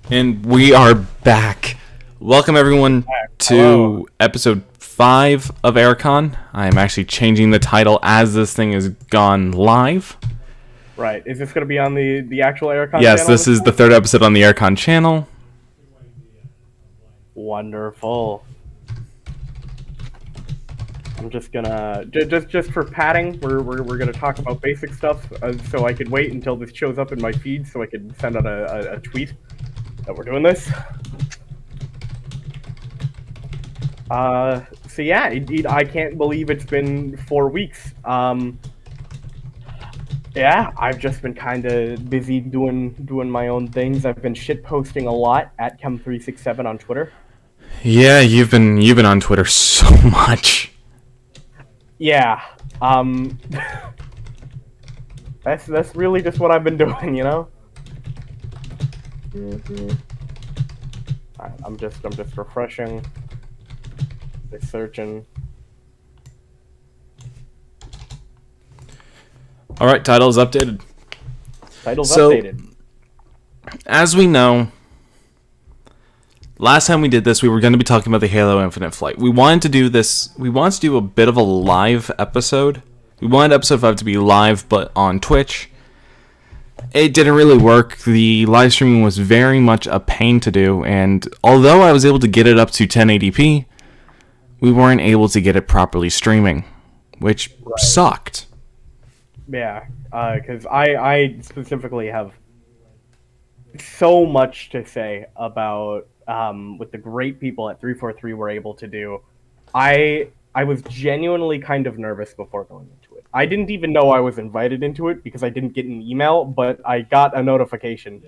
And we are back. Welcome everyone to episode 5 of AirCon. I am actually changing the title as this thing has gone live. Right. Is this going to be on the actual AirCon channel? Yes, this is the third episode on the AirCon channel. Wonderful. I'm just gonna just for padding. We're gonna talk about basic stuff, so I can wait until this shows up in my feed, so I can send out a tweet that we're doing this. So yeah, indeed, I can't believe it's been 4 weeks. Yeah, I've just been kind of busy doing my own things. I've been shit posting a lot at Chem367 on Twitter. Yeah, you've been on Twitter so much. Yeah, that's really just what I've been doing, you know. Alright, I'm just refreshing, just searching. All right, title is updated. Title's updated. As we know, last time we did this, we were going to be talking about the Halo Infinite flight. We wanted to do this. We wanted to do a bit of a live episode. We wanted episode 5 to be live, but on Twitch. It didn't really work. The live streaming was very much a pain to do, and although I was able to get it up to 1080p, we weren't able to get it properly streaming, which sucked. Yeah, because I specifically have so much to say about what the great people at 343 were able to do. I was genuinely kind of nervous before going into it. I didn't even know I was invited into it because I didn't get an email, but I got a notification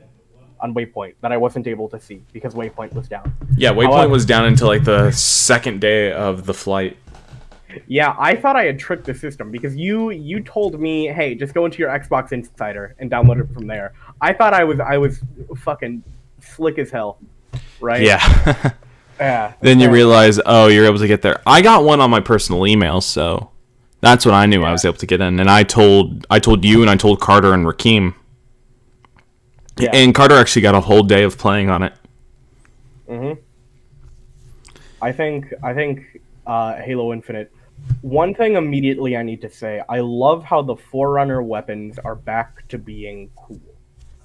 on Waypoint that I wasn't able to see because Waypoint was down. Yeah, Waypoint was down until like the second day of the flight. Yeah, I thought I had tricked the system because you told me, hey, just go into your Xbox Insider and download it from there. I thought I was fucking slick as hell, right? Yeah. Yeah. Then you realize, oh, you're able to get there. I got one on my personal email, so that's when I knew I was able to get in. And I told you, and I told Carter and Rakeem. Yeah. And Carter actually got a whole day of playing on it. Mhm. I think Halo Infinite. One thing immediately I need to say, I love how the Forerunner weapons are back to being cool.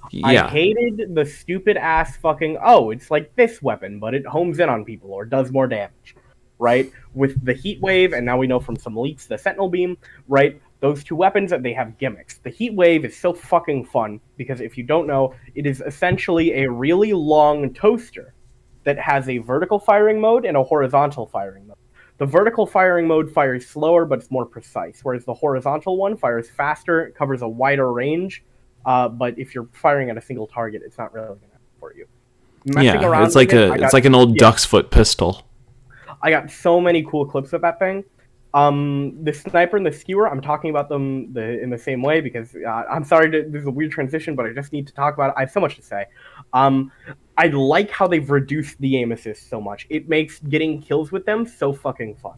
Yeah. I hated the stupid ass fucking, oh, it's like this weapon, but it homes in on people or does more damage, right? With the Heat Wave, and now we know from some leaks, the Sentinel Beam, right? Those two weapons, they have gimmicks. The Heat Wave is so fucking fun, because if you don't know, it is essentially a really long toaster that has a vertical firing mode and a horizontal firing mode. The vertical firing mode fires slower, but it's more precise, whereas the horizontal one fires faster, covers a wider range, but if you're firing at a single target, it's not really going to happen for you. Yeah, it's like an old duck's foot pistol. I got so many cool clips of that thing. The sniper and the skewer, I'm talking about them in the same way because I'm sorry, this is a weird transition, but I just need to talk about it. I have so much to say. I like how they've reduced the aim assist so much. It makes getting kills with them so fucking fun.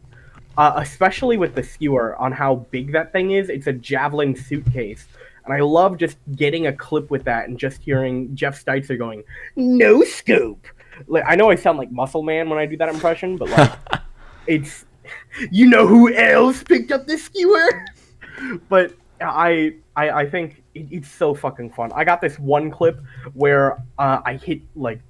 Especially with the skewer on how big that thing is. It's a javelin suitcase. And I love just getting a clip with that and just hearing Jeff Steitzer going, "No scope." Like, I know I sound like Muscle Man when I do that impression, but like, it's, you know who else picked up the skewer? But I think it's so fucking fun. I got this one clip where I hit like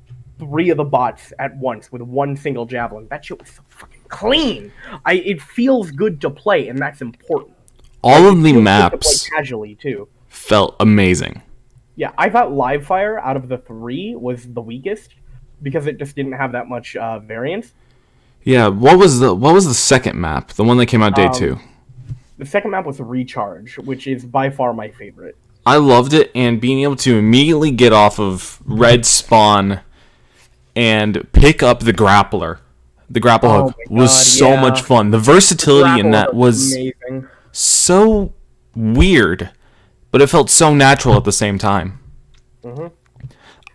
3 of the bots at once with one single javelin. That shit was so fucking clean. It feels good to play, and that's important. All of the maps casually too felt amazing. Yeah, I thought Live Fire out of the 3 was the weakest because it just didn't have that much variance. Yeah, what was the second map? The one that came out day 2. The second map was Recharge, which is by far my favorite. I loved it, and being able to immediately get off of red spawn and pick up the grappler. The grapple hook was so much fun. The versatility in that was amazing. So weird, but it felt so natural at the same time. Mm-hmm.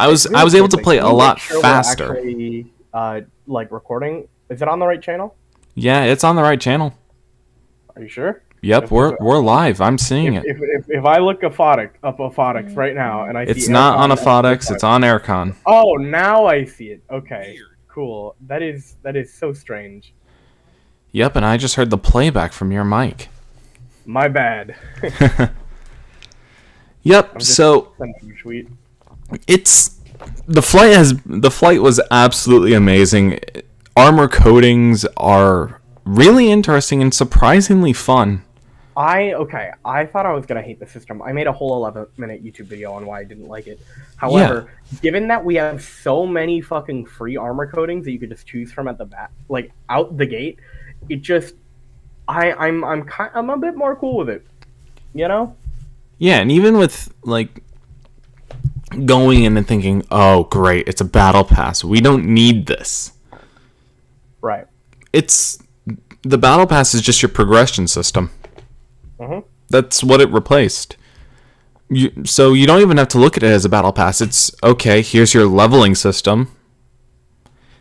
I was able to play a lot faster. Actually, like recording, is it on the right channel? Yeah, it's on the right channel. Are you sure? Yep, we're live. I'm seeing it. If I look Aphottix right now, and I see It's not on AirCon, Aphottix. It's on AirCon. Oh, now I see it. Okay, cool. That is so strange. Yep, and I just heard the playback from your mic. My bad. Yep. So it's the flight was absolutely amazing. Armor coatings are really interesting and surprisingly fun. I thought I was gonna hate the system. I made a whole 11-minute YouTube video on why I didn't like it. However, given that we have so many fucking free armor coatings that you could just choose from at the back, like out the gate, it just I'm a bit more cool with it. You know? Yeah, and even with like going in and thinking, "Oh, great, it's a battle pass. We don't need this." Right. The battle pass is just your progression system. Mm-hmm. That's what it replaced. So you don't even have to look at it as a battle pass. It's okay. Here's your leveling system.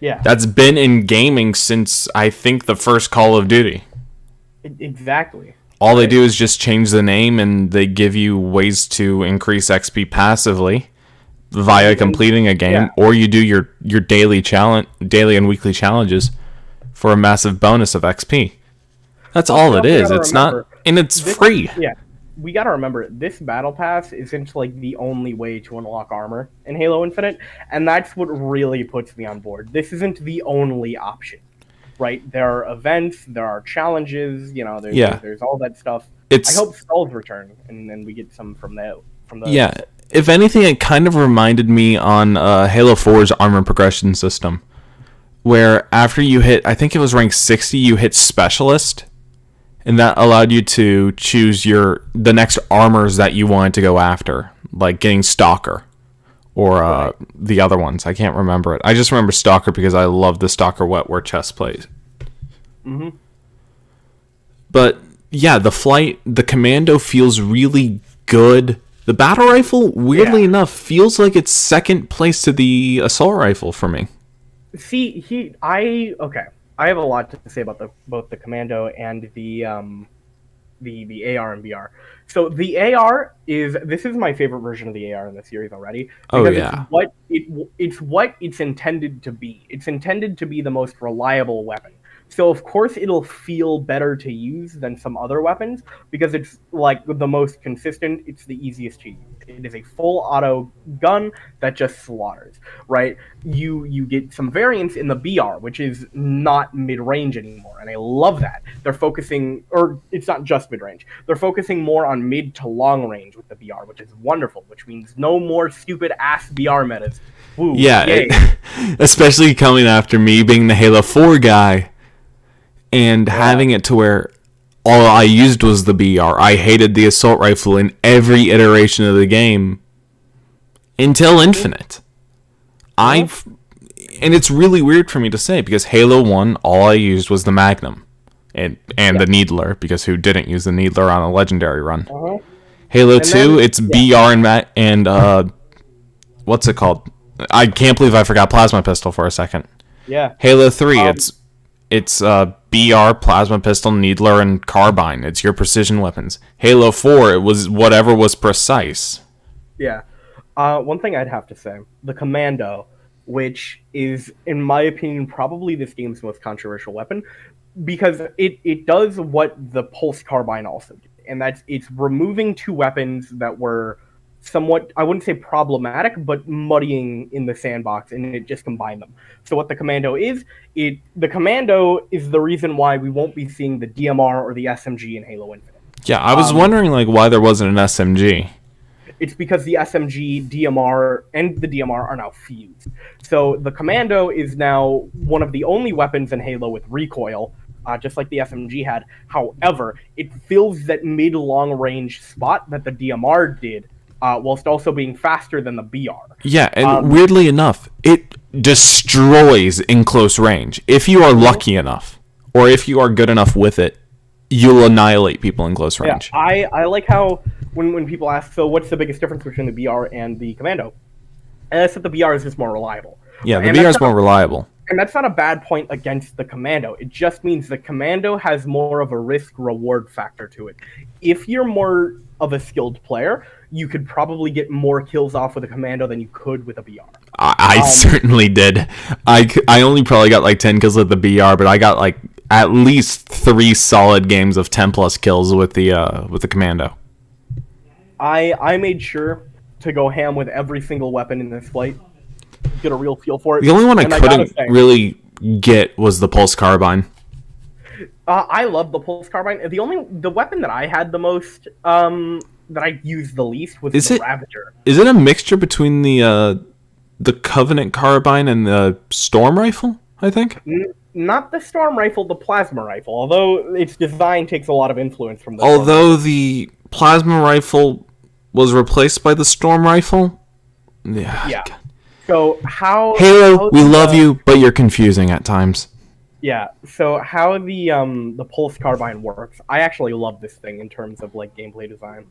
Yeah. That's been in gaming since I think the first Call of Duty. Exactly. All they do is just change the name, and they give you ways to increase XP passively via completing a game, or you do your daily and weekly challenges for a massive bonus of XP. That's all it is. It's not, and it's free. Yeah, we gotta remember this battle pass isn't like the only way to unlock armor in Halo Infinite, and that's what really puts me on board. This isn't the only option, right? There are events, there are challenges. You know, there's all that stuff. I hope skulls return, and we get some from those. Yeah, if anything, it kind of reminded me on Halo 4's armor progression system, where after you hit, I think it was rank 60, you hit Specialist, and that allowed you to choose the next armors that you wanted to go after, like getting Stalker, or the other ones. I can't remember it. I just remember Stalker because I love the Stalker wetware chest plate. Mm-hmm. But yeah, the Commando feels really good. The battle rifle, weirdly enough, feels like it's second place to the assault rifle for me. See, I have a lot to say about both the Commando and the AR and VR. So the AR this is my favorite version of the AR in the series already. It's what it's intended to be. It's intended to be the most reliable weapon. So of course it'll feel better to use than some other weapons because it's like the most consistent, it's the easiest to use. It is a full auto gun that just slaughters, right? You get some variants in the BR, which is not mid-range anymore, and I love that. They're focusing, or it's not just mid-range, they're focusing more on mid to long range with the BR, which is wonderful, which means no more stupid ass BR metas. Woo, yeah, especially coming after me being the Halo 4 guy. And having it to where all I used was the BR. I hated the assault rifle in every iteration of the game until Infinite. And it's really weird for me to say because Halo 1, all I used was the Magnum and the Needler, because who didn't use the Needler on a Legendary run? Halo 2, it's BR and what's it called? I can't believe I forgot Plasma Pistol for a second. Yeah. Halo 3, it's BR, Plasma Pistol, Needler, and Carbine. It's your precision weapons. Halo 4, it was whatever was precise. Yeah. One thing I'd have to say, the Commando, which is, in my opinion, probably this game's most controversial weapon, because it does what the Pulse Carbine also did, and it's removing two weapons that were somewhat, I wouldn't say problematic, but muddying in the sandbox, and it just combined them. So what the Commando is, the Commando is the reason why we won't be seeing the DMR or the SMG in Halo Infinite. Yeah, I was wondering why there wasn't an SMG. It's because the SMG, DMR, and the DMR are now fused. So the Commando is now one of the only weapons in Halo with recoil, just like the SMG had. However, it fills that mid-long range spot that the DMR did, whilst also being faster than the BR. Yeah, and weirdly enough, it destroys in close range. If you are lucky enough, or if you are good enough with it, you'll annihilate people in close range. Yeah, I like how when people ask, so what's the biggest difference between the BR and the Commando? And I said the BR is just more reliable. Yeah, the BR is more reliable. And that's not a bad point against the Commando. It just means the Commando has more of a risk-reward factor to it. If you're more of a skilled player, you could probably get more kills off with a Commando than you could with a BR. I certainly did. I only probably got like 10 kills with the BR, but I got like at least 3 solid games of 10 plus kills with the Commando. I made sure to go ham with every single weapon in this flight. Get a real feel for it. The only one I couldn't really get was the Pulse Carbine. I love the Pulse Carbine. The weapon that I had the most, that I used the least was the Ravager. Is it a mixture between the Covenant Carbine and the Storm Rifle, I think? Not the Storm Rifle, the Plasma Rifle, although its design takes a lot of influence from the Although the Plasma Rifle was replaced by the Storm Rifle? Yeah. So Halo, we love you, but you're confusing at times. Yeah, so how the Pulse Carbine works, I actually love this thing in terms of like gameplay design.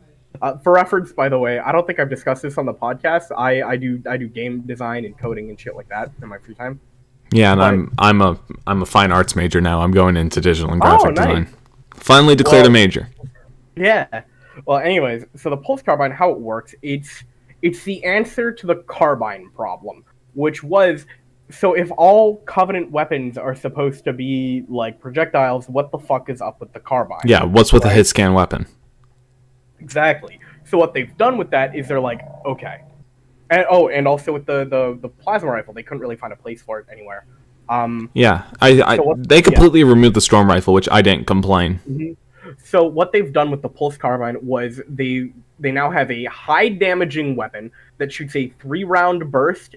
For reference, by the way, I don't think I've discussed this on the podcast. I do game design and coding and shit like that in my free time. Yeah, and I'm a fine arts major now. I'm going into digital and graphic design. Finally declared a major. Yeah. Well, anyways, so the Pulse Carbine, how it works, it's the answer to the Carbine problem, which was, so if all Covenant weapons are supposed to be like projectiles, what the fuck is up with the Carbine? Yeah, what's with a hit scan weapon? Exactly. So what they've done with that is they're like, okay. And also with the Plasma Rifle, they couldn't really find a place for it anywhere. They completely removed the Storm Rifle, which I didn't complain. Mm-hmm. So what they've done with the Pulse Carbine was they now have a high damaging weapon that shoots a 3-round burst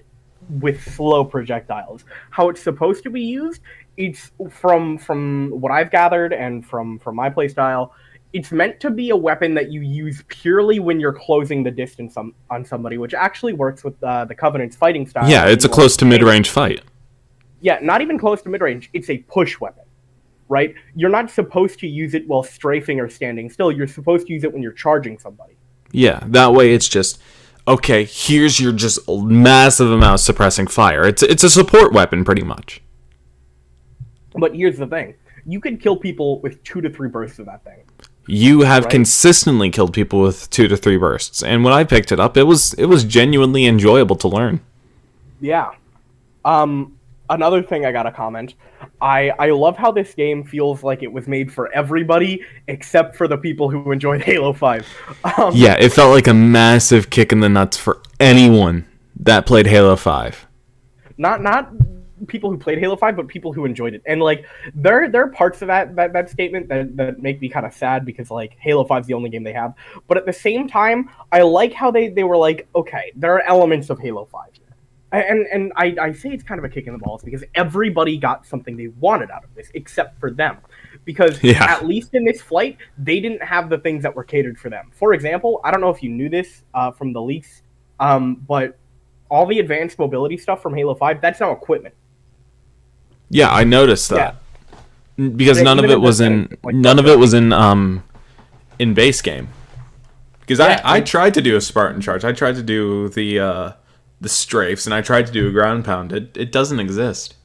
with slow projectiles. How it's supposed to be used, it's from what I've gathered and from my playstyle, it's meant to be a weapon that you use purely when you're closing the distance on somebody, which actually works with the Covenant's fighting style. Yeah, it's a close to mid-range fight. Yeah, not even close to mid-range. It's a push weapon, right? You're not supposed to use it while strafing or standing still. You're supposed to use it when you're charging somebody. Yeah, that way it's just, okay, here's your just massive amount of suppressing fire. It's a support weapon, pretty much. But here's the thing. You could kill people with 2 to 3 bursts of that thing. You have consistently killed people with 2 to 3 bursts. And when I picked it up, it was genuinely enjoyable to learn. Yeah. Another thing I gotta comment, I love how this game feels like it was made for everybody except for the people who enjoyed Halo 5. Yeah, it felt like a massive kick in the nuts for anyone that played Halo 5. Not people who played Halo 5, but people who enjoyed it. And like there are parts of that statement that make me kind of sad because like Halo 5 is the only game they have. But at the same time, I like how they were like, okay, there are elements of Halo 5 here. And I say it's kind of a kick in the balls because everybody got something they wanted out of this, except for them. Because at least in this flight, they didn't have the things that were catered for them. For example, I don't know if you knew this from the leaks, but all the advanced mobility stuff from Halo 5, that's now equipment. Yeah, I noticed that. Yeah. Because none of it was in base game. Because I tried to do a Spartan charge. I tried to do the strafes, and I tried to do a ground pound. It doesn't exist.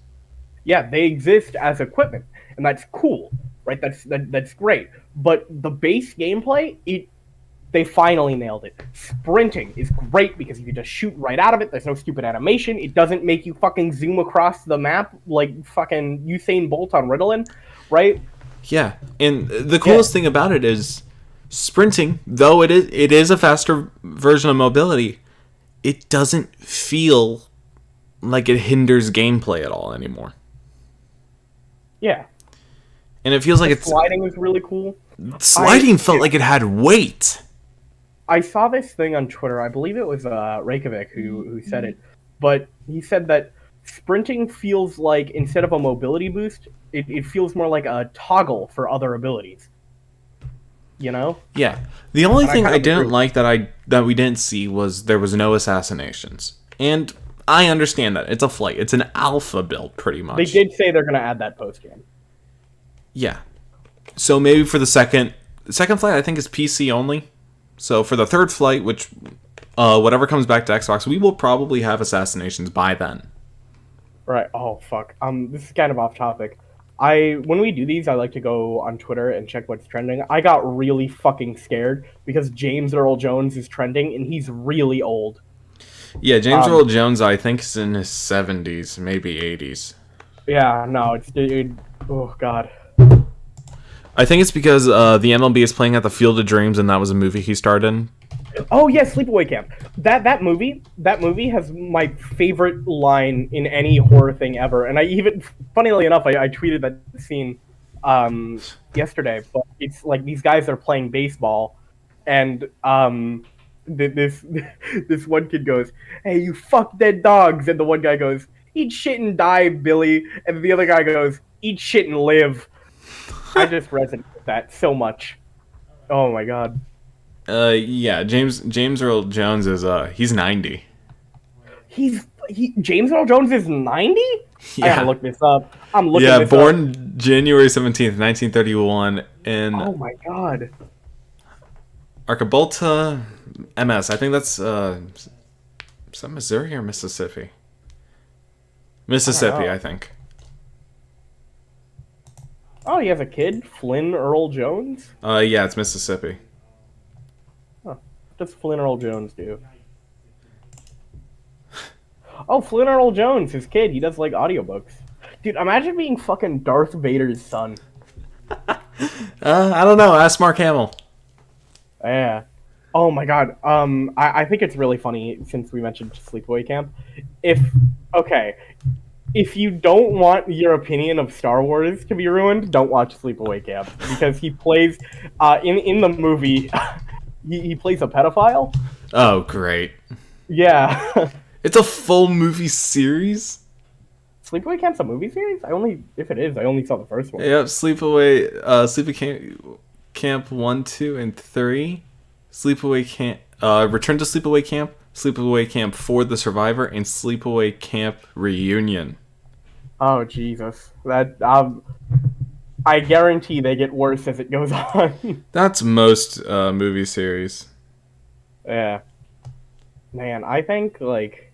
Yeah, they exist as equipment, and that's cool, right? That's great. But the base gameplay, they finally nailed it. Sprinting is great because you can just shoot right out of it. There's no stupid animation. It doesn't make you fucking zoom across the map like fucking Usain Bolt on Ritalin, right? Yeah, and the coolest thing about it is sprinting, though it is a faster version of mobility, it doesn't feel like it hinders gameplay at all anymore. Yeah. And it feels like sliding was really cool. Sliding felt like it had weight. I saw this thing on Twitter. I believe it was Reykjavik who said it. But he said that sprinting feels like, instead of a mobility boost, it feels more like a toggle for other abilities. You know? Yeah. The only thing I didn't like that we didn't see was there was no assassinations. And I understand that. It's a flight. It's an alpha build, pretty much. They did say they're going to add that post-game. Yeah. So maybe for the second flight, I think is PC only. So for the third flight, which whatever comes back to Xbox, we will probably have assassinations by then. Right. Oh fuck. This is kind of off topic. When we do these, I like to go on Twitter and check what's trending. I got really fucking scared because James Earl Jones is trending and he's really old. Yeah, James Um, Earl Jones, I think, is in his 70s, maybe 80s. yeah, no, oh god. I think it's because the MLB is playing at the Field of Dreams, and that was a movie he starred in. Oh yeah, Sleepaway Camp. That movie has my favorite line in any horror thing ever. And I even, funnily enough, I tweeted that scene yesterday. But it's like these guys are playing baseball, and this this one kid goes, "Hey, you fuck dead dogs," and the one guy goes, "Eat shit and die, Billy," and the other guy goes, "Eat shit and live." I just resonate with that so much. Oh my god. Yeah, James Earl Jones is he's 90. James Earl Jones is 90? I gotta Yeah. look this up. I'm looking Yeah, this born up. January 17th, 1931 in Oh my god. Arcabolta, MS. I think that's is that Missouri or Mississippi? Mississippi, know. I think. Oh, he has a kid? Flynn Earl Jones? Yeah, it's Mississippi. Huh. What does Flynn Earl Jones do? Oh, Flynn Earl Jones, his kid. He does like audiobooks. Dude, imagine being fucking Darth Vader's son. I don't know. Ask Mark Hamill. Yeah. Oh my god. I think it's really funny since we mentioned Sleepaway Camp. Okay, if you don't want your opinion of Star Wars to be ruined, don't watch Sleepaway Camp because he plays in the movie he plays a pedophile. Oh, great. Yeah. It's a full movie series? Sleepaway Camp's a movie series? If it is, I only saw the first one. Yep, Camp 1, 2, and 3. Sleepaway Camp, Return to Sleepaway Camp, Sleepaway Camp for the Survivor, and Sleepaway Camp Reunion. Oh Jesus. That I guarantee they get worse as it goes on. That's most movie series. Yeah. Man, I think like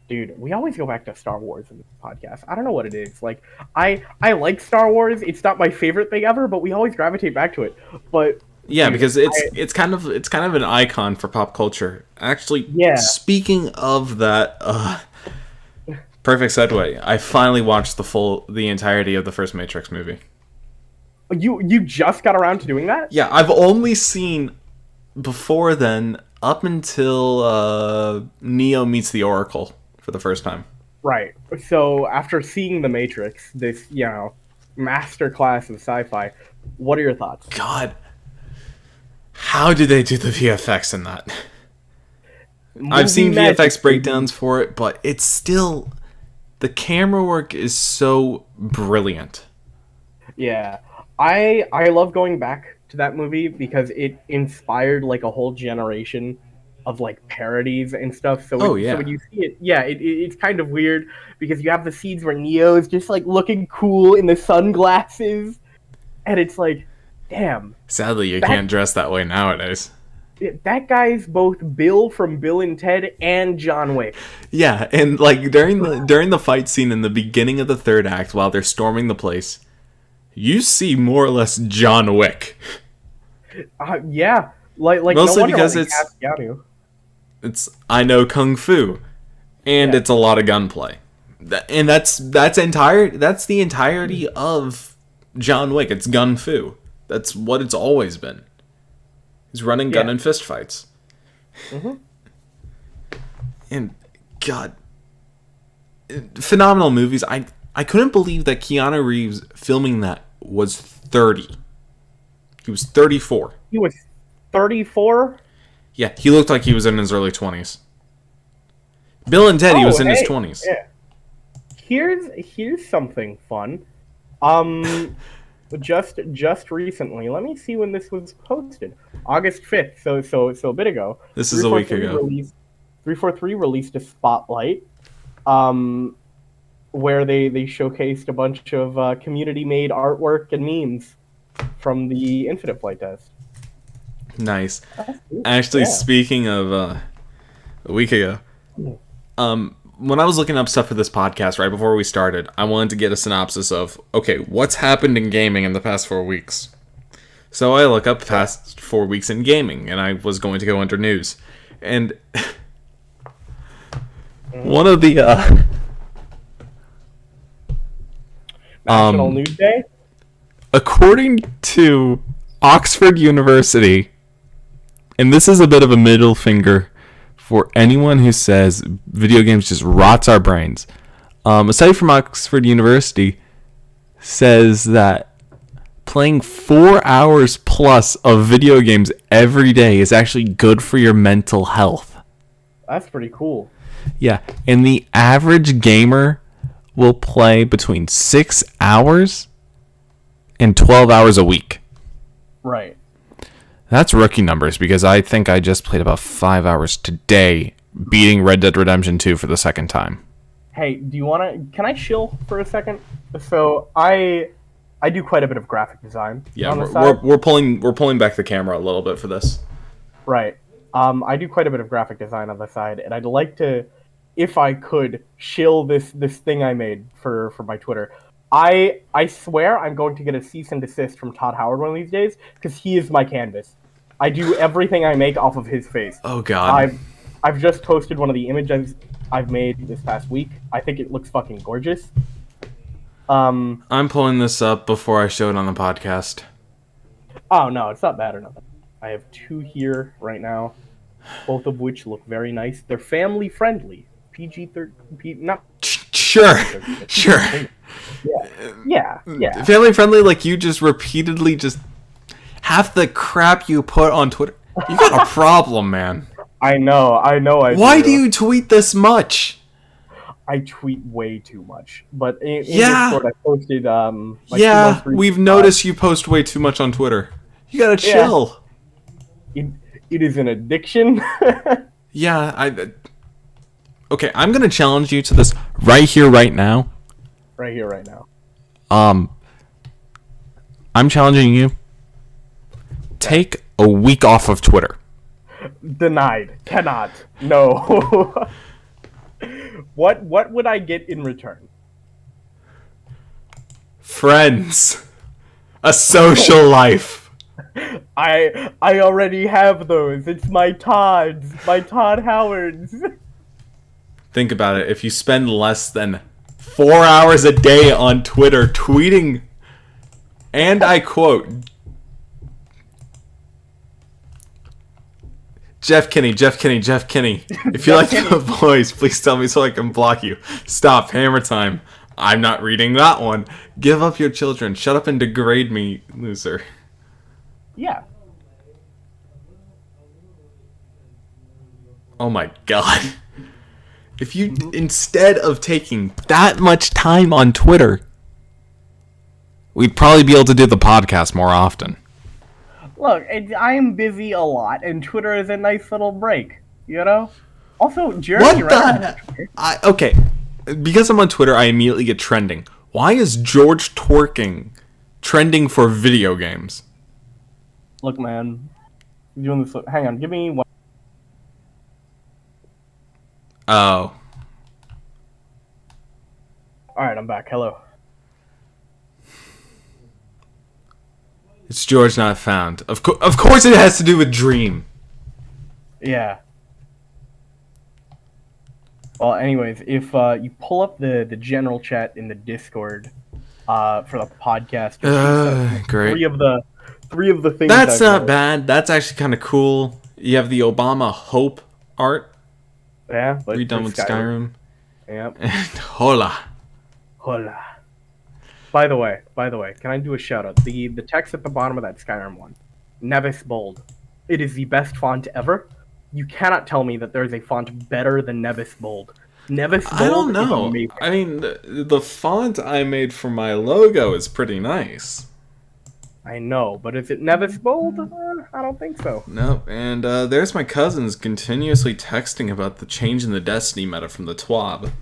dude, we always go back to Star Wars in this podcast. I don't know what it is. Like I like Star Wars. It's not my favorite thing ever, but we always gravitate back to it. But Yeah, dude, because it's kind of an icon for pop culture. Actually, yeah. speaking of that, perfect segue. I finally watched the entirety of the first Matrix movie. You just got around to doing that? Yeah, I've only seen before then up until Neo meets the Oracle for the first time. Right. So after seeing The Matrix, this, masterclass of sci-fi, what are your thoughts? God, how did they do the VFX in that? I've seen VFX breakdowns for it, but it's still, the camera work is so brilliant. Yeah. I love going back to that movie because it inspired like a whole generation of like parodies and stuff. So so when you see it, it's kind of weird because you have the scenes where Neo is just like looking cool in the sunglasses, and it's like, damn. Sadly, you can't dress that way nowadays. That guy's both Bill from Bill and Ted and John Wick. Yeah, and like during the fight scene in the beginning of the third act, while they're storming the place, you see more or less John Wick. Yeah, like mostly no because it's I know kung fu, and it's a lot of gunplay, and that's the entirety of John Wick. It's gun fu. That's what it's always been. He's running gun and fist fights. Mm-hmm. And God, phenomenal movies. I couldn't believe that Keanu Reeves filming that was 30. He was 34. He was 34? Yeah, he looked like he was in his early 20s. Bill and Ted, he was in his 20s. Yeah. Here's something fun. Just recently, let me see when this was posted. August 5th, so a bit ago. This is a week ago. 343 released a spotlight where they showcased a bunch of community-made artwork and memes from the Infinite Flight test. Nice. Actually, speaking of a week ago, when I was looking up stuff for this podcast right before we started, I wanted to get a synopsis of, okay, what's happened in gaming in the past 4 weeks? So I look up past 4 weeks in gaming, and I was going to go under news. And one of the National News Day? according to Oxford University, and this is a bit of a middle finger for anyone who says video games just rots our brains. A study from Oxford University says that playing 4 hours plus of video games every day is actually good for your mental health. That's pretty cool. Yeah, and the average gamer will play between 6 hours and 12 hours a week. Right. That's rookie numbers, because I think I just played about 5 hours today, beating Red Dead Redemption 2 for the second time. Hey, can I chill for a second? So I do quite a bit of graphic design. Yeah, on the side. we're pulling back the camera a little bit for this. Right. I do quite a bit of graphic design on the side, and I'd like to, if I could, shill this thing I made for my Twitter. I swear I'm going to get a cease and desist from Todd Howard one of these days, because he is my canvas. I do everything I make off of his face. Oh god. I've just posted one of the images I've made this past week. I think it looks fucking gorgeous. I'm pulling this up before I show it on the podcast. Oh no, it's not bad or nothing. I have 2 here right now, both of which look very nice. They're family friendly. PG-13, not Sure. Yeah. Family friendly, like you just repeatedly just half the crap you put on Twitter. You got a problem, man. I know. Why do you tweet this much? I tweet way too much, but in Yeah. Discord I posted Yeah, we've noticed you post way too much on Twitter. You gotta chill. It is an addiction. Yeah, okay, I'm gonna challenge you to this right here, right now. Right here, right now. I'm challenging you. Take a week off of Twitter. Denied. Cannot. No. What would I get in return? Friends. A social life. I already have those. It's my Todd Howards. Think about it. If you spend less than 4 hours a day on Twitter tweeting, and I quote, Jeff Kinney. If you like the voice, please tell me so I can block you. Stop. Hammer time. I'm not reading that one. Give up your children. Shut up and degrade me, loser. Yeah. Oh my god. If you, instead of taking that much time on Twitter, we'd probably be able to do the podcast more often. Look, I am busy a lot, and Twitter is a nice little break, you know? Also, Jeremy... What the... Okay, because I'm on Twitter, I immediately get trending. Why is George twerking trending for video games? Look, man. I'm doing this... Hang on, give me one... Oh. Alright, I'm back. Hello. It's George not found. Of course it has to do with Dream. Yeah. Well, anyways, if you pull up the general chat in the Discord for the podcast, great. Three of the things. That's not bad. That's actually kind of cool. You have the Obama Hope art. Yeah, but redone with Skyrim. Yep. And hola. By the way, can I do a shout out? The text at the bottom of that Skyrim one, Nevis Bold. It is the best font ever. You cannot tell me that there is a font better than Nevis Bold. Nevis Bold. I don't know. Is amazing. I mean, the font I made for my logo is pretty nice. I know, but is it Nevis Bold? I don't think so. No, and there's my cousins continuously texting about the change in the Destiny meta from the TWAB.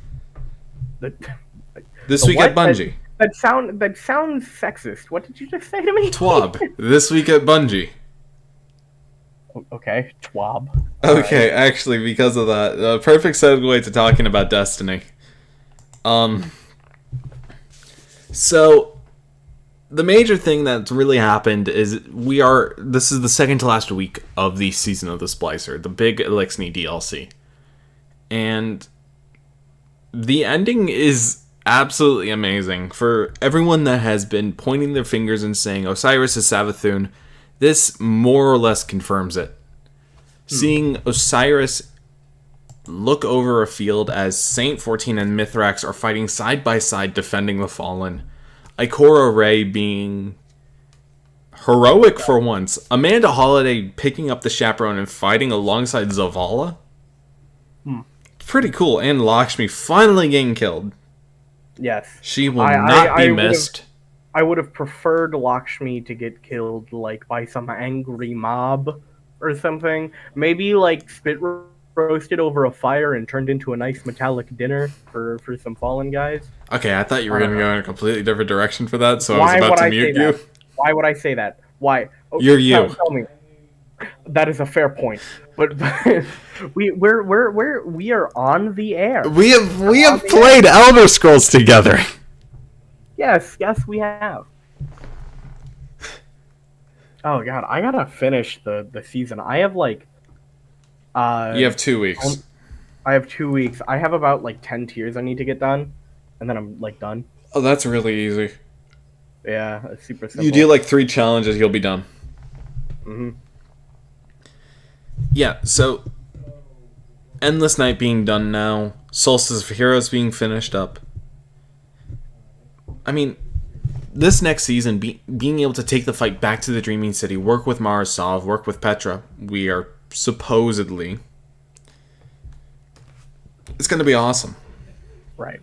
This week at Bungie. That sounds sexist. What did you just say to me? TWAB. This week at Bungie. Okay, twab. Okay, actually, because of that, perfect segue to talking about Destiny. So the major thing that's really happened is this is the second to last week of the season of the Splicer, the big Elixni DLC. And the ending is absolutely amazing. For everyone that has been pointing their fingers and saying Osiris is Savathun, this more or less confirms it. Seeing Osiris look over a field as Saint 14 and Mithrax are fighting side by side defending the Fallen. Ikora Ray being heroic for once. Amanda Holiday picking up the Chaperone and fighting alongside Zavala. Pretty cool. And Lakshmi finally getting killed. Yes. She will not be I missed. I would have preferred Lakshmi to get killed, like, by some angry mob or something. Maybe, like, spit roasted over a fire and turned into a nice metallic dinner for some fallen guys. Okay, I thought you were going to go in a completely different direction for that, so I was about to mute you. Why would I say that? Why? Oh, You're you. Tell me. That is a fair point, but we are on the air. We have played Elder Scrolls together. Yes, we have. Oh god, I gotta finish the season. I have like. You have 2 weeks. I have 2 weeks. I have about like 10 tiers I need to get done, and then I'm like done. Oh, that's really easy. Yeah, it's super simple. You do like 3 challenges, you'll be done. Yeah, so Endless Night being done now, Solstice of Heroes being finished up. I mean, this next season, being able to take the fight back to the Dreaming City, work with Marasov, work with Petra, we are supposedly... It's going to be awesome. Right.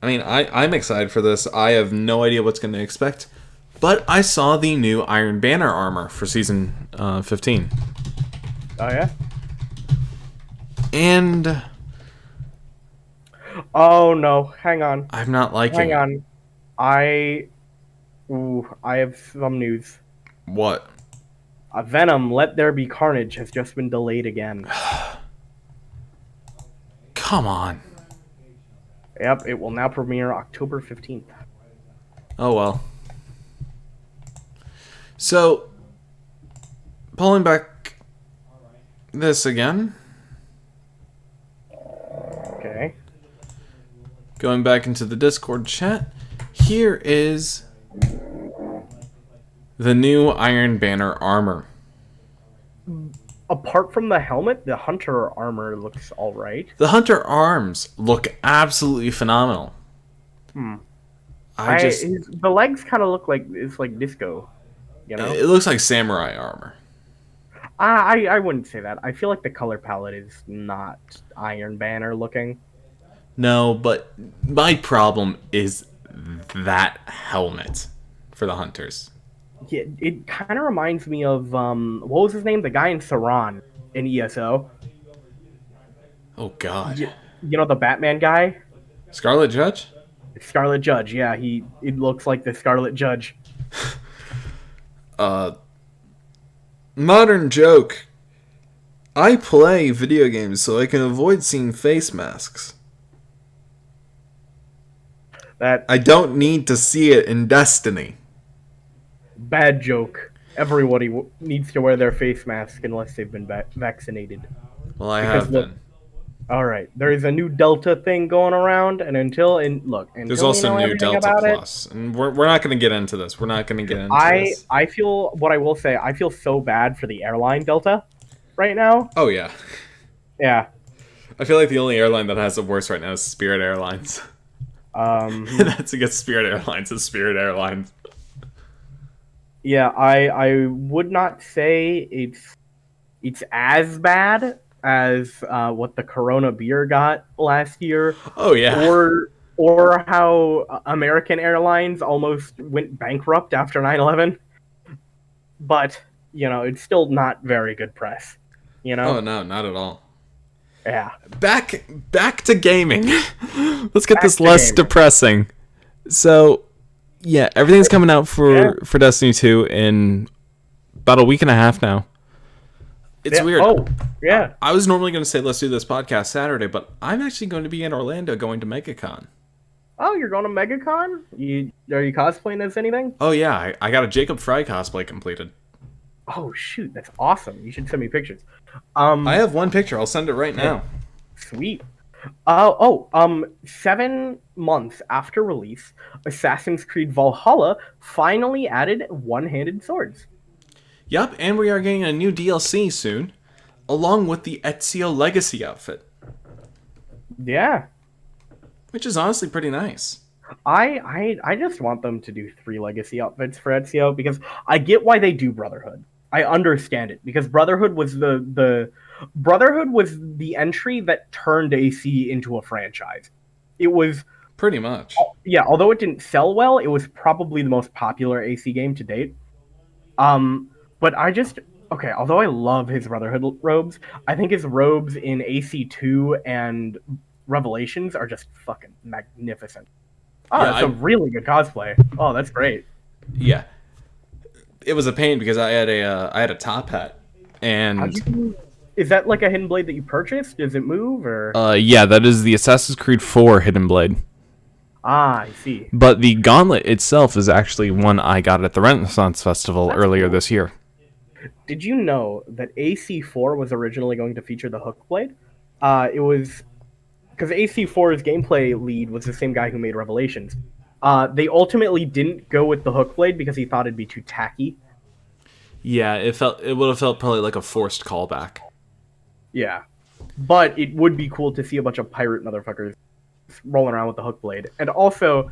I mean, I'm excited for this. I have no idea what's going to expect. But I saw the new Iron Banner armor for Season 15. Oh, yeah? And... Oh, no. Hang on. I'm not liking it. Hang on. I have some news. What? Venom, Let There Be Carnage has just been delayed again. Come on. Yep, it will now premiere October 15th. Oh, well. So, pulling back this again. Okay. Going back into the Discord chat. Here is the new Iron Banner armor. Apart from the helmet, the Hunter armor looks alright. The Hunter arms look absolutely phenomenal. The legs kind of look like it's like disco, you know? It looks like samurai armor. I wouldn't say that. I feel like the color palette is not Iron Banner looking. No, but my problem is that helmet for the Hunters. Yeah, it kind of reminds me of what was his name? The guy in Saran in ESO. Oh God. You know the Batman guy? Scarlet Judge? Scarlet Judge, yeah, it looks like the Scarlet Judge. Modern joke. I play video games so I can avoid seeing face masks. I don't need to see it in Destiny. Bad joke. Everybody needs to wear their face mask unless they've been vaccinated. Well, I have been. All right, there is a new Delta thing going around, and until there's also new Delta Plus, and we're not going to get into this. We're not going to get into this. I feel what I will say. I feel so bad for the airline Delta right now. Oh yeah, yeah. I feel like the only airline that has it worse right now is Spirit Airlines. That's against Spirit Airlines. It's Spirit Airlines. Yeah, I would not say it's as bad as what the Corona beer got last year. Oh yeah. Or how American Airlines almost went bankrupt after 9/11. But, you know, it's still not very good press. You know? Oh no, not at all. Yeah. Back to gaming. Let's get this less depressing. So, yeah, everything's coming out for Destiny 2 in about a week and a half now. It's weird. Oh, yeah. I was normally going to say let's do this podcast Saturday, but I'm actually going to be in Orlando going to MegaCon. Oh, you're going to MegaCon? Are you cosplaying as anything? Oh yeah, I got a Jacob Fry cosplay completed. Oh shoot, that's awesome. You should send me pictures. I have one picture. I'll send it right now. Sweet. 7 months after release, Assassin's Creed Valhalla finally added one-handed swords. Yep, and we are getting a new DLC soon, along with the Ezio Legacy outfit. Yeah. Which is honestly pretty nice. I just want them to do 3 legacy outfits for Ezio because I get why they do Brotherhood. I understand it because Brotherhood was the entry that turned AC into a franchise. It was pretty much. Yeah, although it didn't sell well, it was probably the most popular AC game to date. But although I love his Brotherhood robes, I think his robes in AC2 and Revelations are just fucking magnificent. Oh, yeah, that's a really good cosplay. Oh, that's great. Yeah. It was a pain because I had a top hat, and is that like a hidden blade that you purchased? Does it move or? Yeah, that is the Assassin's Creed 4 hidden blade. Ah, I see. But the gauntlet itself is actually one I got at the Renaissance Festival earlier this year. Did you know that AC4 was originally going to feature the hook blade? It was because AC4's gameplay lead was the same guy who made Revelations. They ultimately didn't go with the hook blade because he thought it'd be too tacky. Yeah, it would have felt probably like a forced callback. Yeah, but it would be cool to see a bunch of pirate motherfuckers rolling around with the hook blade. And also,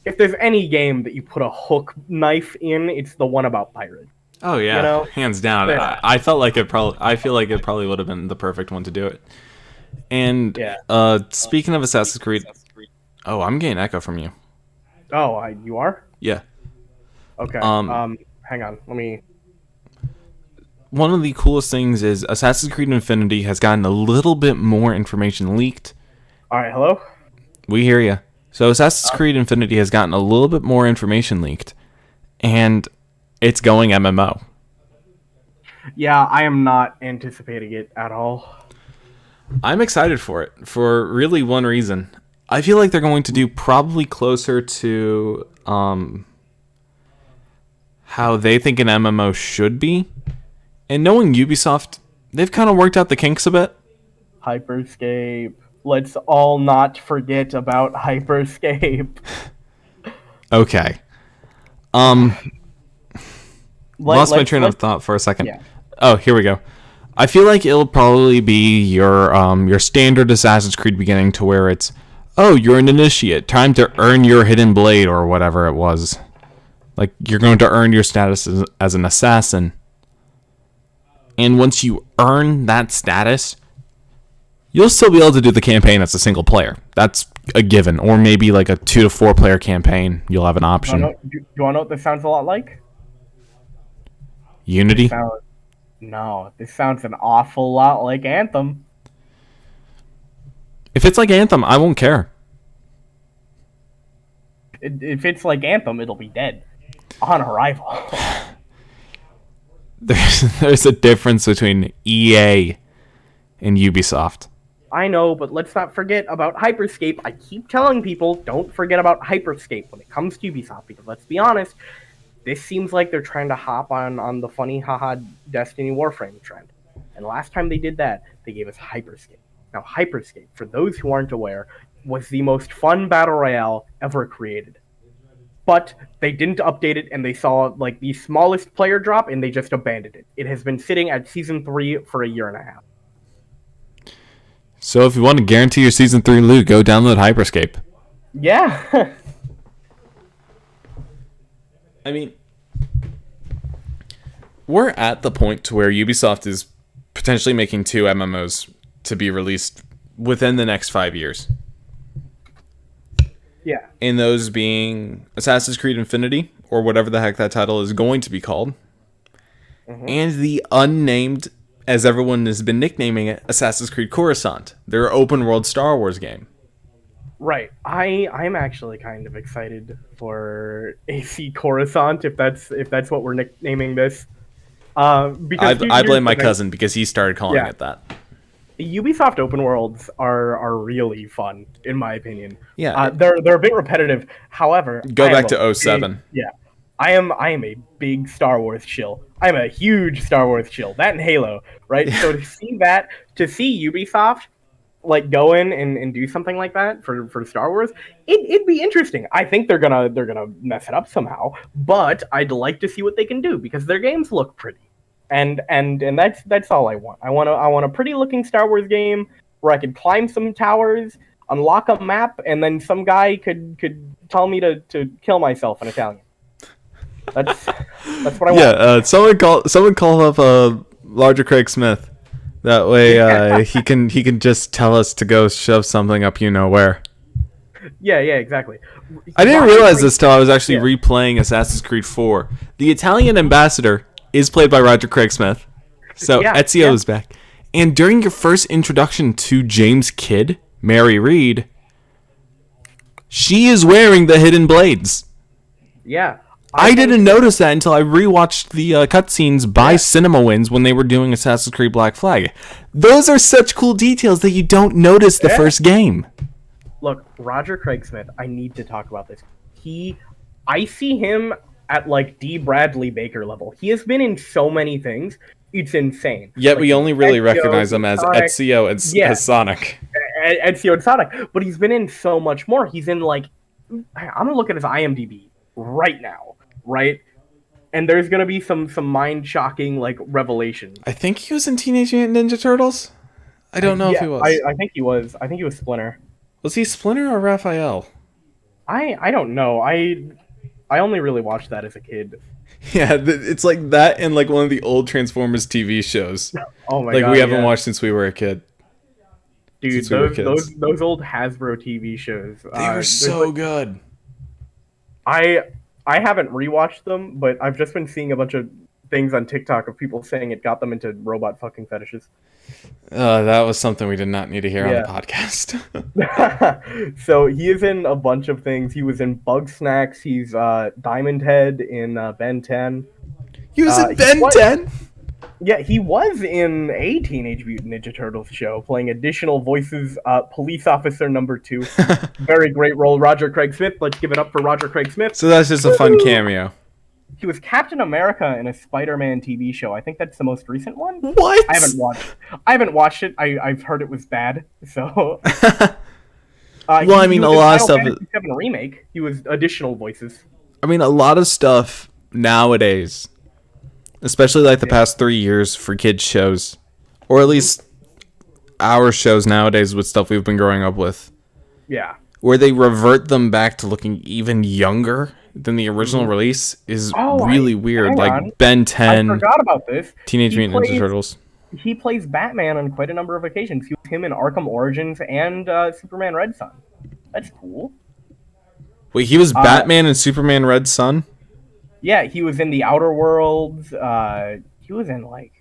if there's any game that you put a hook knife in, it's the one about pirates. Oh yeah, you know? Hands down. Yeah. I feel like it probably would have been the perfect one to do it. And speaking of Assassin's Creed, I'm getting echo from you. Oh, you are? Yeah. Okay. Hang on. Let me. One of the coolest things is Assassin's Creed Infinity has gotten a little bit more information leaked. All right. Hello. We hear you. So Assassin's Creed Infinity has gotten a little bit more information leaked, and it's going MMO. Yeah, I am not anticipating it at all. I'm excited for it for really one reason. I feel like they're going to do probably closer to how they think an MMO should be. And knowing Ubisoft, they've kind of worked out the kinks a bit. Hyperscape. Let's all not forget about Hyperscape. Okay. Lost my train of thought for a second. Yeah. Oh, here we go. I feel like it'll probably be your standard Assassin's Creed beginning to where it's, oh, you're an initiate. Time to earn your hidden blade or whatever it was. Like, you're going to earn your status as an assassin. And once you earn that status, you'll still be able to do the campaign as a single player. That's a given. Or maybe like a 2 to 4 player campaign. You'll have an option. Do you want to know what this sounds a lot like? Unity? No, this sounds an awful lot like Anthem. If it's like Anthem, I won't care. If it's like Anthem, it'll be dead. On arrival. There's a difference between EA and Ubisoft. I know, but let's not forget about Hyperscape. I keep telling people, don't forget about Hyperscape when it comes to Ubisoft, because let's be honest, this seems like they're trying to hop on the funny haha Destiny Warframe trend. And last time they did that, they gave us Hyperscape. Now, Hyperscape, for those who aren't aware, was the most fun battle royale ever created. But they didn't update it, and they saw like the smallest player drop, and they just abandoned it. It has been sitting at Season 3 for a year and a half. So if you want to guarantee your Season 3 loot, go download Hyperscape. Yeah. I mean, we're at the point to where Ubisoft is potentially making 2 MMOs to be released within the next 5 years. Yeah. And those being Assassin's Creed Infinity, or whatever the heck that title is going to be called, and the unnamed, as everyone has been nicknaming it, Assassin's Creed Coruscant, their open world Star Wars game. Right. I'm actually kind of excited for AC Coruscant, if that's what we're nicknaming this. Because I here's blame my the thing. cousin because he started calling Yeah. it that. Ubisoft open worlds are really fun, in my opinion. Yeah. They're a bit repetitive. However, Go I am back a to big- '07. Yeah, I am a big Star Wars shill. I am a huge Star Wars shill. That and Halo, right? Yeah. So to see Ubisoft like go in and do something like that for Star Wars, it'd be interesting. I think they're gonna mess it up somehow, but I'd like to see what they can do because their games look pretty. And that's all I want. I want a pretty looking Star Wars game where I could climb some towers, unlock a map, and then some guy could tell me to kill myself in Italian. That's what I want. Yeah. Someone call up larger Craig Smith. That way he can just tell us to go shove something up where. Yeah, exactly. I didn't realize this till I was actually replaying Assassin's Creed 4. The Italian ambassador is played by Roger Craig Smith. So Ezio is back. And during your first introduction to James Kidd, Mary Reed, she is wearing the hidden blades. Yeah. I didn't notice that until I rewatched the cutscenes by CinemaWins when they were doing Assassin's Creed Black Flag. Those are such cool details that you don't notice the first game. Look, Roger Craig Smith, I need to talk about this. I see him at like D. Bradley Baker level. He has been in so many things. It's insane. Yet we only really Ezio, recognize him as Sonic. Ezio and as Sonic. Ezio and Sonic, but he's been in so much more. He's in like, I'm gonna look at his IMDb right now, right? And there's gonna be some mind shocking like revelations. I think he was in Teenage Mutant Ninja Turtles. I don't know if he was. I think he was. I think he was Splinter. Was he Splinter or Raphael? I don't know. I only really watched that as a kid. Yeah, it's like that and like one of the old Transformers TV shows. Oh my god! Like we haven't yeah. watched since we were a kid. Dude, those old Hasbro TV shows. They were so good. I haven't rewatched them, but I've just been seeing a bunch of things on TikTok of people saying it got them into robot fucking fetishes. That was something we did not need to hear on the podcast. So he is in a bunch of things. He was in Bug Snacks. He's Diamond Head in Ben 10. He was in Ben 10? Yeah, he was in a Teenage Mutant Ninja Turtles show, playing additional voices. Police Officer number 2. Very great role, Roger Craig Smith. Let's give it up for Roger Craig Smith. So that's just a fun cameo. He was Captain America in a Spider-Man TV show. I think that's the most recent one. What? I haven't watched it. I've heard it was bad. So. Well, I mean, a lot of stuff. Final Fantasy VII remake. He was additional voices. I mean, a lot of stuff nowadays, especially like the past 3 years for kids shows, or at least our shows nowadays with stuff we've been growing up with. Yeah. Where they revert them back to looking even younger than the original release is really weird. Like Ben 10. I forgot about this. Teenage Mutant Ninja Turtles. He plays Batman on quite a number of occasions. He was him in Arkham Origins and Superman Red Son. That's cool. Wait, he was Batman and Superman Red Son? Yeah, he was in The Outer Worlds. He was in like...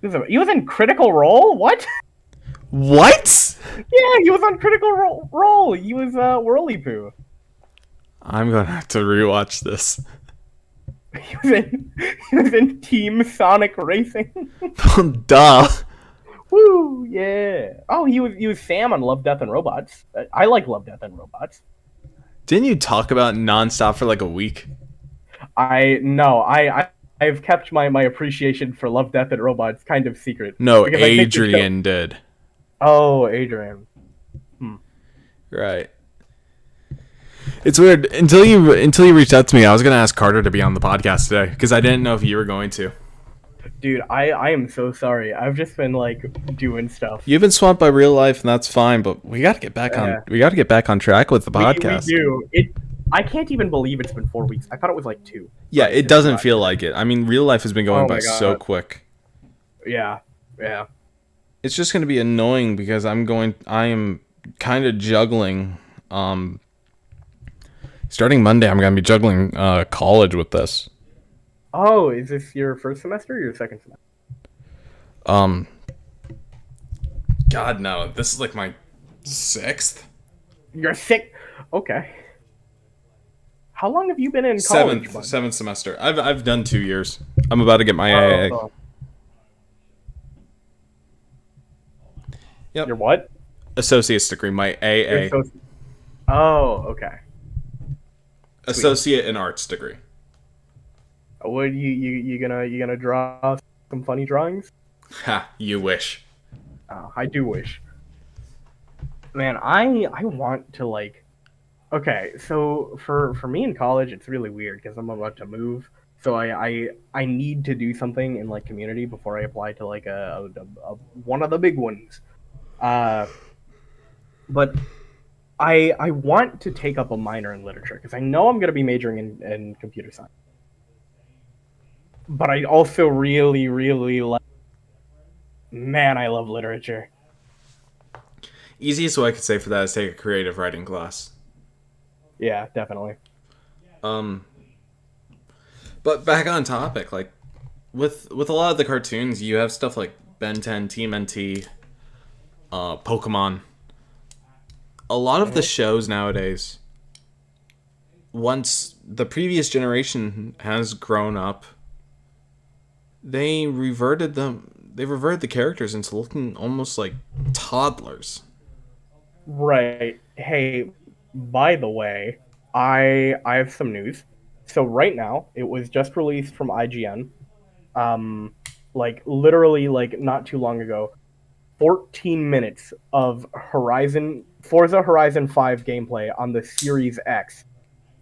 He was in Critical Role? What? What? Yeah, he was on Critical Role. He was Whirly-Poo. I'm gonna have to rewatch this. He was in Team Sonic Racing. Duh. Woo, yeah. Oh, he was Sam on Love, Death, and Robots. I like Love, Death, and Robots. Didn't you talk about nonstop for like a week? I've kept my appreciation for Love, Death, and Robots kind of secret. No, Adrian did. Oh, Adrian. Right. It's weird. Until you reached out to me, I was gonna ask Carter to be on the podcast today because I didn't know if you were going to. Dude, I am so sorry. I've just been like doing stuff. You've been swamped by real life, and that's fine. But we got to get back on. We got to get back on track with the podcast. We do. I can't even believe it's been 4 weeks. I thought it was like 2. Yeah, it doesn't feel like it. I mean, real life has been going by so quick. Yeah. It's just going to be annoying because I am kind of juggling. Starting Monday, I'm going to be juggling college with this. Oh, is this your first semester or your second semester? God, no. This is like my 6th. You're sick. Okay. How long have you been in college? Seventh semester. I've done 2 years. I'm about to get my AA. Oh. Yep. Your what? Associate's degree, my AA. Oh, okay. Associate in Arts degree. What you gonna draw some funny drawings? Ha, you wish. I do wish. Man, I want to like. Okay, so for me in college, it's really weird because I'm about to move. So I need to do something in like community before I apply to like a one of the big ones. But I want to take up a minor in literature because I know I'm gonna be majoring in computer science. But I also really like. Man, I love literature. Easiest way I could say for that is take a creative writing class. Yeah, definitely. But back on topic, like with a lot of the cartoons, you have stuff like Ben 10, TMNT, Pokemon. A lot of the shows nowadays, once the previous generation has grown up, they reverted the characters into looking almost like toddlers. Right. Hey, by the way, I have some news. So right now, it was just released from IGN. Like literally like not too long ago. 14 minutes of Forza Horizon 5 gameplay on the Series X.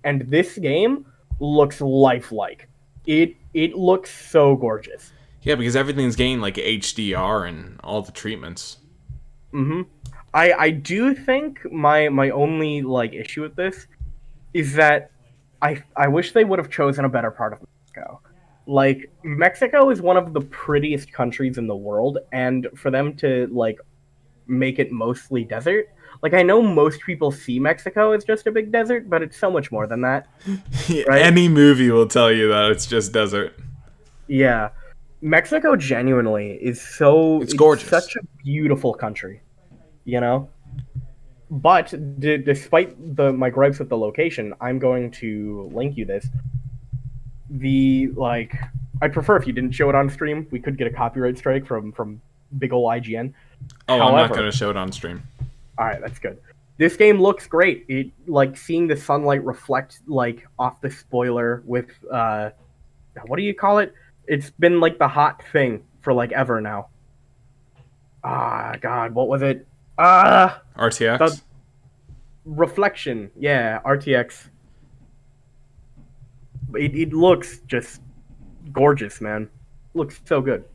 And this game looks lifelike. It looks so gorgeous. Yeah, because everything's getting like HDR and all the treatments. Mm-hmm. I do think my only like issue with this is that I wish they would have chosen a better part of Mexico. Like Mexico is one of the prettiest countries in the world, and for them to like make it mostly desert, like I know most people see Mexico as just a big desert, but it's so much more than that. Right? Any movie will tell you that it's just desert. Yeah. Mexico genuinely is so it's gorgeous. Such a beautiful country, you know? But despite my gripes with the location, I'm going to link you this. I'd prefer if you didn't show it on stream. We could get a copyright strike from big ol' IGN. Oh, however, I'm not going to show it on stream. All right, that's good. This game looks great. It like seeing the sunlight reflect like off the spoiler with what do you call it? It's been like the hot thing for like ever now. God, what was it? RTX? The reflection. Yeah, RTX. It looks just gorgeous, man. Looks so good.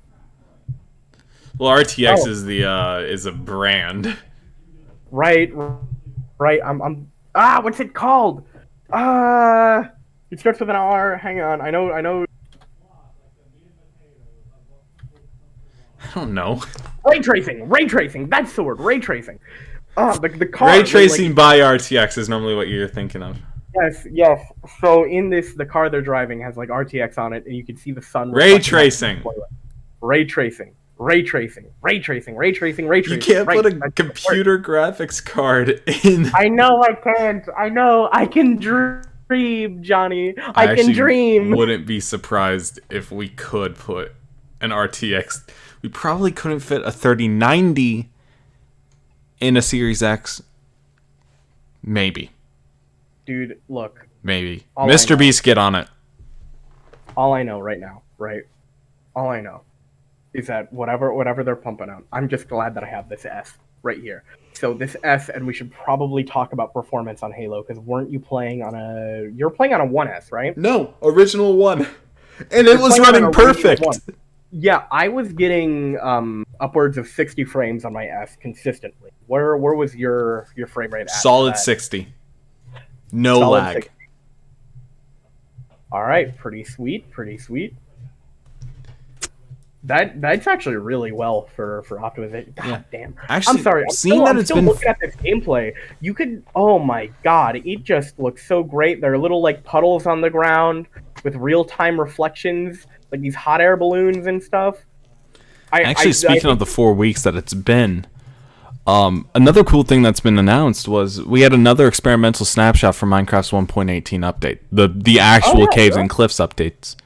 Well, RTX is a brand. Right. I'm what's it called? It starts with an R. Hang on. I know. I don't know. Ray tracing. That's the word. Ray tracing. The car. Ray tracing by RTX is normally what you're thinking of. Yes. So in this, the car they're driving has like RTX on it, and you can see the sun. Ray tracing. Ray tracing. You can't put a computer graphics card in. I know I can't. I know I can dream, Johnny. I can dream. Wouldn't be surprised if we could put an RTX. We probably couldn't fit a 3090 in a Series X. Maybe. Dude, look. Maybe. Mr. Beast, get on it. All I know right now, right? All I know is that whatever they're pumping out, I'm just glad that I have this S right here. So this S, and we should probably talk about performance on Halo, because weren't you playing on you're playing on a 1S, right? No, original 1. And it was running perfect. Yeah, I was getting upwards of 60 frames on my S consistently. Where was your frame rate at? Solid 60. No lag. 60. All right, pretty sweet. That's actually really well for optimization. God damn. Actually, I'm sorry. I'm still looking at this gameplay. You could. Oh my god! It just looks so great. There are little like puddles on the ground with real-time reflections, like these hot air balloons and stuff. Speaking of the 4 weeks that it's been, another cool thing that's been announced was we had another experimental snapshot for Minecraft's 1.18 update. The actual caves and cliffs updates.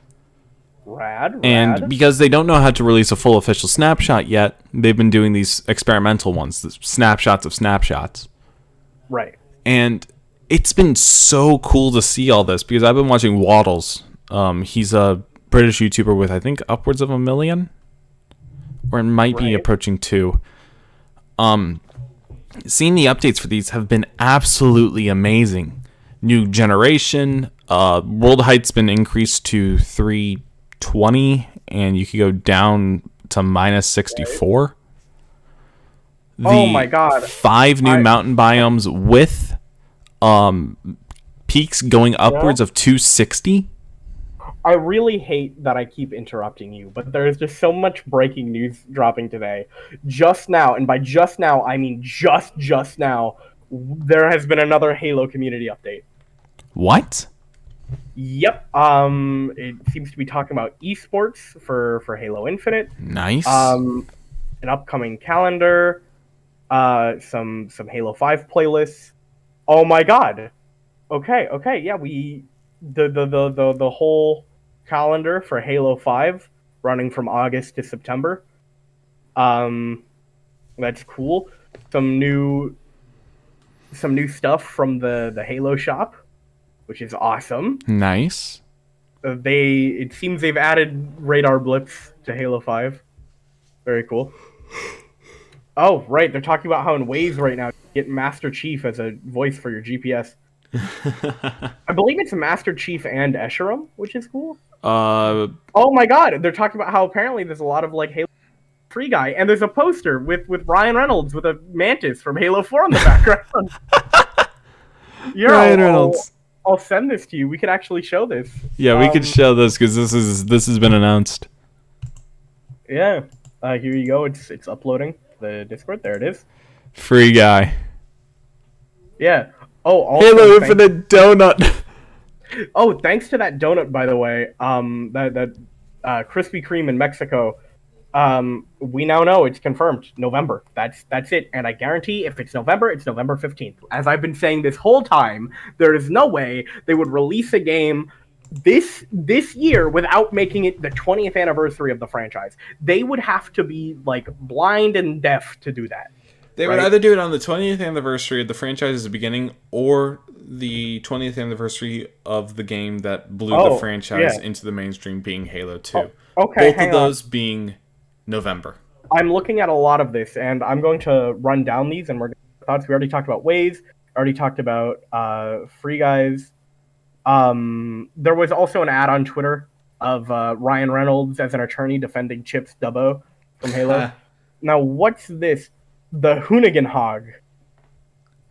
Rad. And because they don't know how to release a full official snapshot yet, they've been doing these experimental ones, the snapshots of snapshots. Right. And it's been so cool to see all this because I've been watching Waddles. He's a British YouTuber with, I think, upwards of 1 million, or it might be approaching 2. Seeing the updates for these have been absolutely amazing. New generation, world height's been increased to 320, and you could go down to minus 64. Oh my god. 5 new mountain biomes with peaks going upwards of 260. I really hate that I keep interrupting you, but there's just so much breaking news dropping today. Just now, and by just now, I mean just now, there has been another Halo community update. What? Yep. It seems to be talking about esports for Halo Infinite. Nice. An upcoming calendar. Some Halo 5 playlists. Oh my god. Okay, yeah, the whole calendar for Halo 5 running from August to September. That's cool. Some new stuff from the Halo shop, which is awesome. Nice. It seems they've added radar blips to Halo 5. Very cool. Oh, right, they're talking about how in Waze right now you get Master Chief as a voice for your GPS. I believe it's Master Chief and Escherum, which is cool. Oh my god, they're talking about how apparently there's a lot of like Halo Free Guy, and there's a poster with Ryan Reynolds with a mantis from Halo 4 in the background. Ryan Reynolds. I'll send this to you. We could actually show this. Yeah, we could show this because this has been announced. Yeah, here you go. It's uploading the Discord. There it is. Free Guy. Yeah. Oh, also, Halo Infinite donut. Oh, thanks to that donut, by the way. That Krispy Kreme in Mexico. We now know it's confirmed. November. That's it. And I guarantee if it's November 15th. As I've been saying this whole time, there is no way they would release a game this year without making it the 20th anniversary of the franchise. They would have to be like blind and deaf to do that. They would either do it on the 20th anniversary of the franchise's beginning or the 20th anniversary of the game that blew the franchise into the mainstream, being Halo 2. Okay, both of those being November. I'm looking at a lot of this, and I'm going to run down these, and we're going to thoughts. We already talked about Waze, already talked about Free Guys. There was also an ad on Twitter of Ryan Reynolds as an attorney defending Chip's Dubbo from Halo. Now, what's this? The Hoonigan Hog.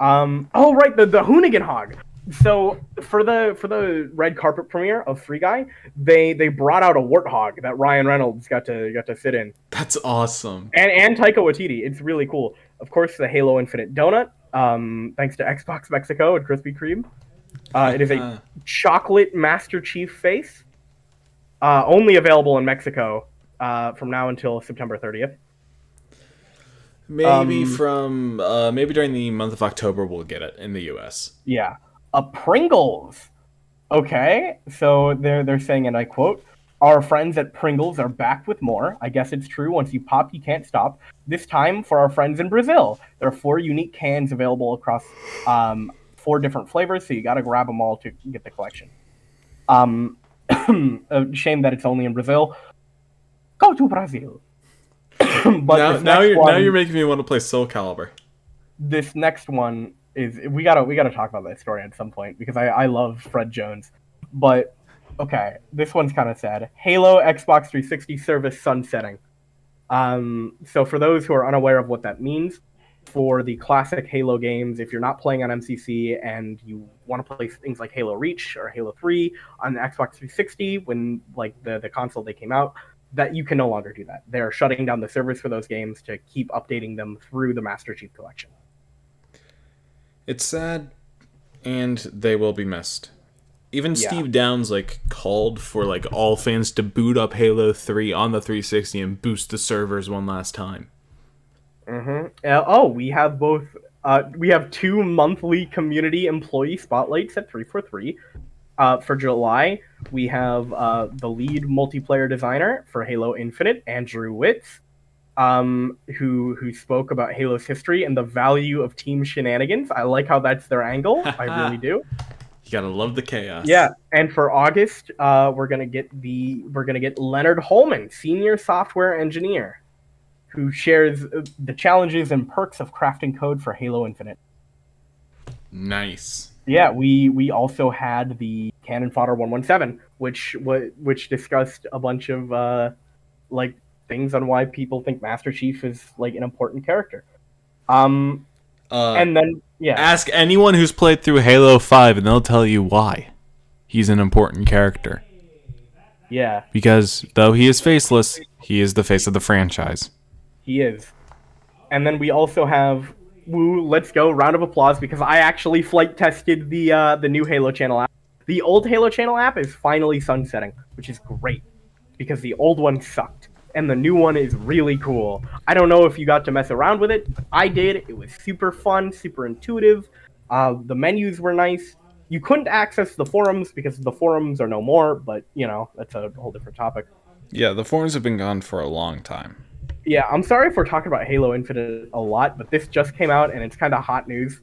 Oh right, the Hoonigan Hog. So for the red carpet premiere of Free Guy, they brought out a warthog that Ryan Reynolds got to sit in. That's awesome. And Taika Waititi. It's really cool. Of course, the Halo Infinite donut. Thanks to Xbox Mexico and Krispy Kreme. It is a chocolate Master Chief face. Only available in Mexico from now until September 30th. Maybe maybe during the month of October we'll get it in the US. Yeah. Pringles. Okay, so they're saying, and I quote, "Our friends at Pringles are back with more. I guess it's true. Once you pop, you can't stop. This time for our friends in Brazil. There are 4 unique cans available across 4 different flavors, so you got to grab them all to get the collection. A shame that it's only in Brazil. Go to Brazil." But now you're making me want to play Soul Calibur. This next one is we gotta talk about that story at some point because I love Fred Jones. But okay, this one's kind of sad. Halo Xbox 360 service sunsetting. So for those who are unaware of what that means, for the classic Halo games, if you're not playing on MCC and you want to play things like Halo Reach or Halo 3 on the Xbox 360 when like the console they came out, that you can no longer do that. They're shutting down the servers for those games to keep updating them through the Master Chief Collection. It's sad, and they will be missed. Even Steve Downs called for all fans to boot up Halo 3 on the 360 and boost the servers one last time. We have both. We have 2 monthly community employee spotlights at 343. For July, we have the lead multiplayer designer for Halo Infinite, Andrew Witz, who spoke about Halo's history and the value of team shenanigans. I like how that's their angle. I really do. You gotta love the chaos. Yeah, and for August, we're gonna get Leonard Holman, senior software engineer, who shares the challenges and perks of crafting code for Halo Infinite. Nice. Yeah, we also had the Cannon Fodder 117, which discussed a bunch of like things on why people think Master Chief is like an important character. And then ask anyone who's played through Halo 5 and they'll tell you why he's an important character. Yeah. Because though he is faceless, he is the face of the franchise. He is. And then we also have let's go, round of applause, because I actually flight tested the new Halo Channel app. The old Halo Channel app is finally sunsetting, which is great, because the old one sucked, and the new one is really cool. I don't know if you got to mess around with it, but I did. It was super fun, super intuitive. The menus were nice. You couldn't access the forums, because the forums are no more, but, that's a whole different topic. Yeah, the forums have been gone for a long time. Yeah, I'm sorry if we're talking about Halo Infinite a lot, but this just came out, and it's kind of hot news.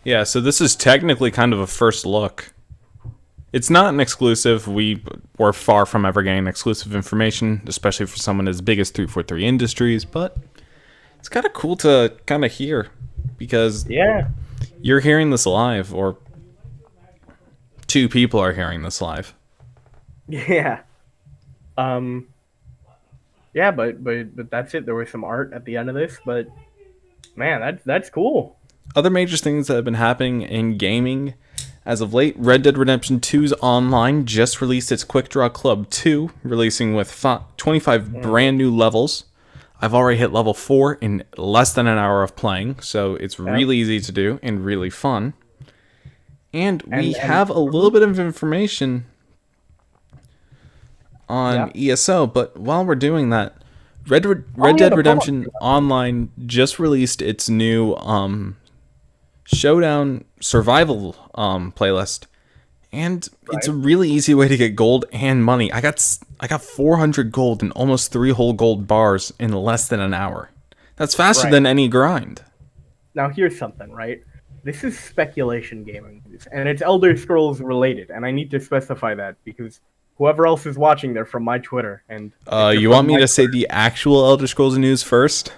Yeah, so this is technically kind of a first look. It's not an exclusive. We're far from ever getting exclusive information, especially for someone as big as 343 Industries, but it's kind of cool to kind of hear, because you're hearing this live, or two people are hearing this live. Yeah. Yeah, but that's it. There was some art at the end of this, but man, that's cool. Other major things that have been happening in gaming as of late: Red Dead Redemption 2's online just released its Quick Draw Club 2, releasing with 25 brand new levels. I've already hit level 4 in less than an hour of playing, so it's really easy to do and really fun. And we have a little bit of information on ESO, but while we're doing that, Red Dead Redemption Online just released its new Showdown Survival playlist, and it's a really easy way to get gold and money. I got 400 gold and almost 3 whole gold bars in less than an hour. That's faster than any grind. Now here's something, right? This is speculation gaming, and it's Elder Scrolls related, and I need to specify that because whoever else is watching, they're from my Twitter. And you want me to say the actual Elder Scrolls news first?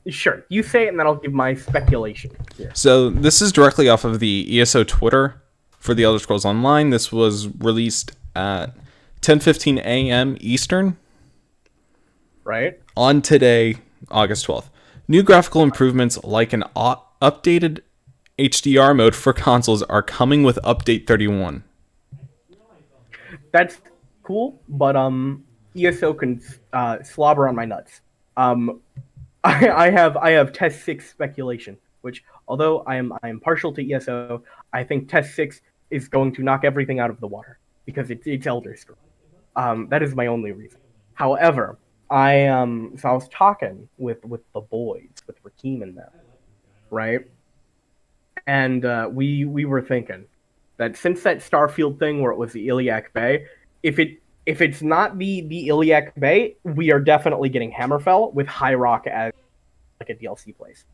Sure, you say it, and then I'll give my speculation. Yeah. So this is directly off of the ESO Twitter for the Elder Scrolls Online. This was released at 10:15 a.m. Eastern. Right. On today, August 12th. New graphical improvements like an updated HDR mode for consoles are coming with Update 31. That's cool, but ESO can slobber on my nuts. I have Test 6 speculation, which, although I am partial to ESO, I think Test 6 is going to knock everything out of the water because it's Elder Scrolls. That is my only reason. However, I was talking with the boys, with Rakeem and them, right? And we were thinking that since that Starfield thing where it was the Iliac Bay, if it's not the Iliac Bay, we are definitely getting Hammerfell with High Rock as like a DLC place.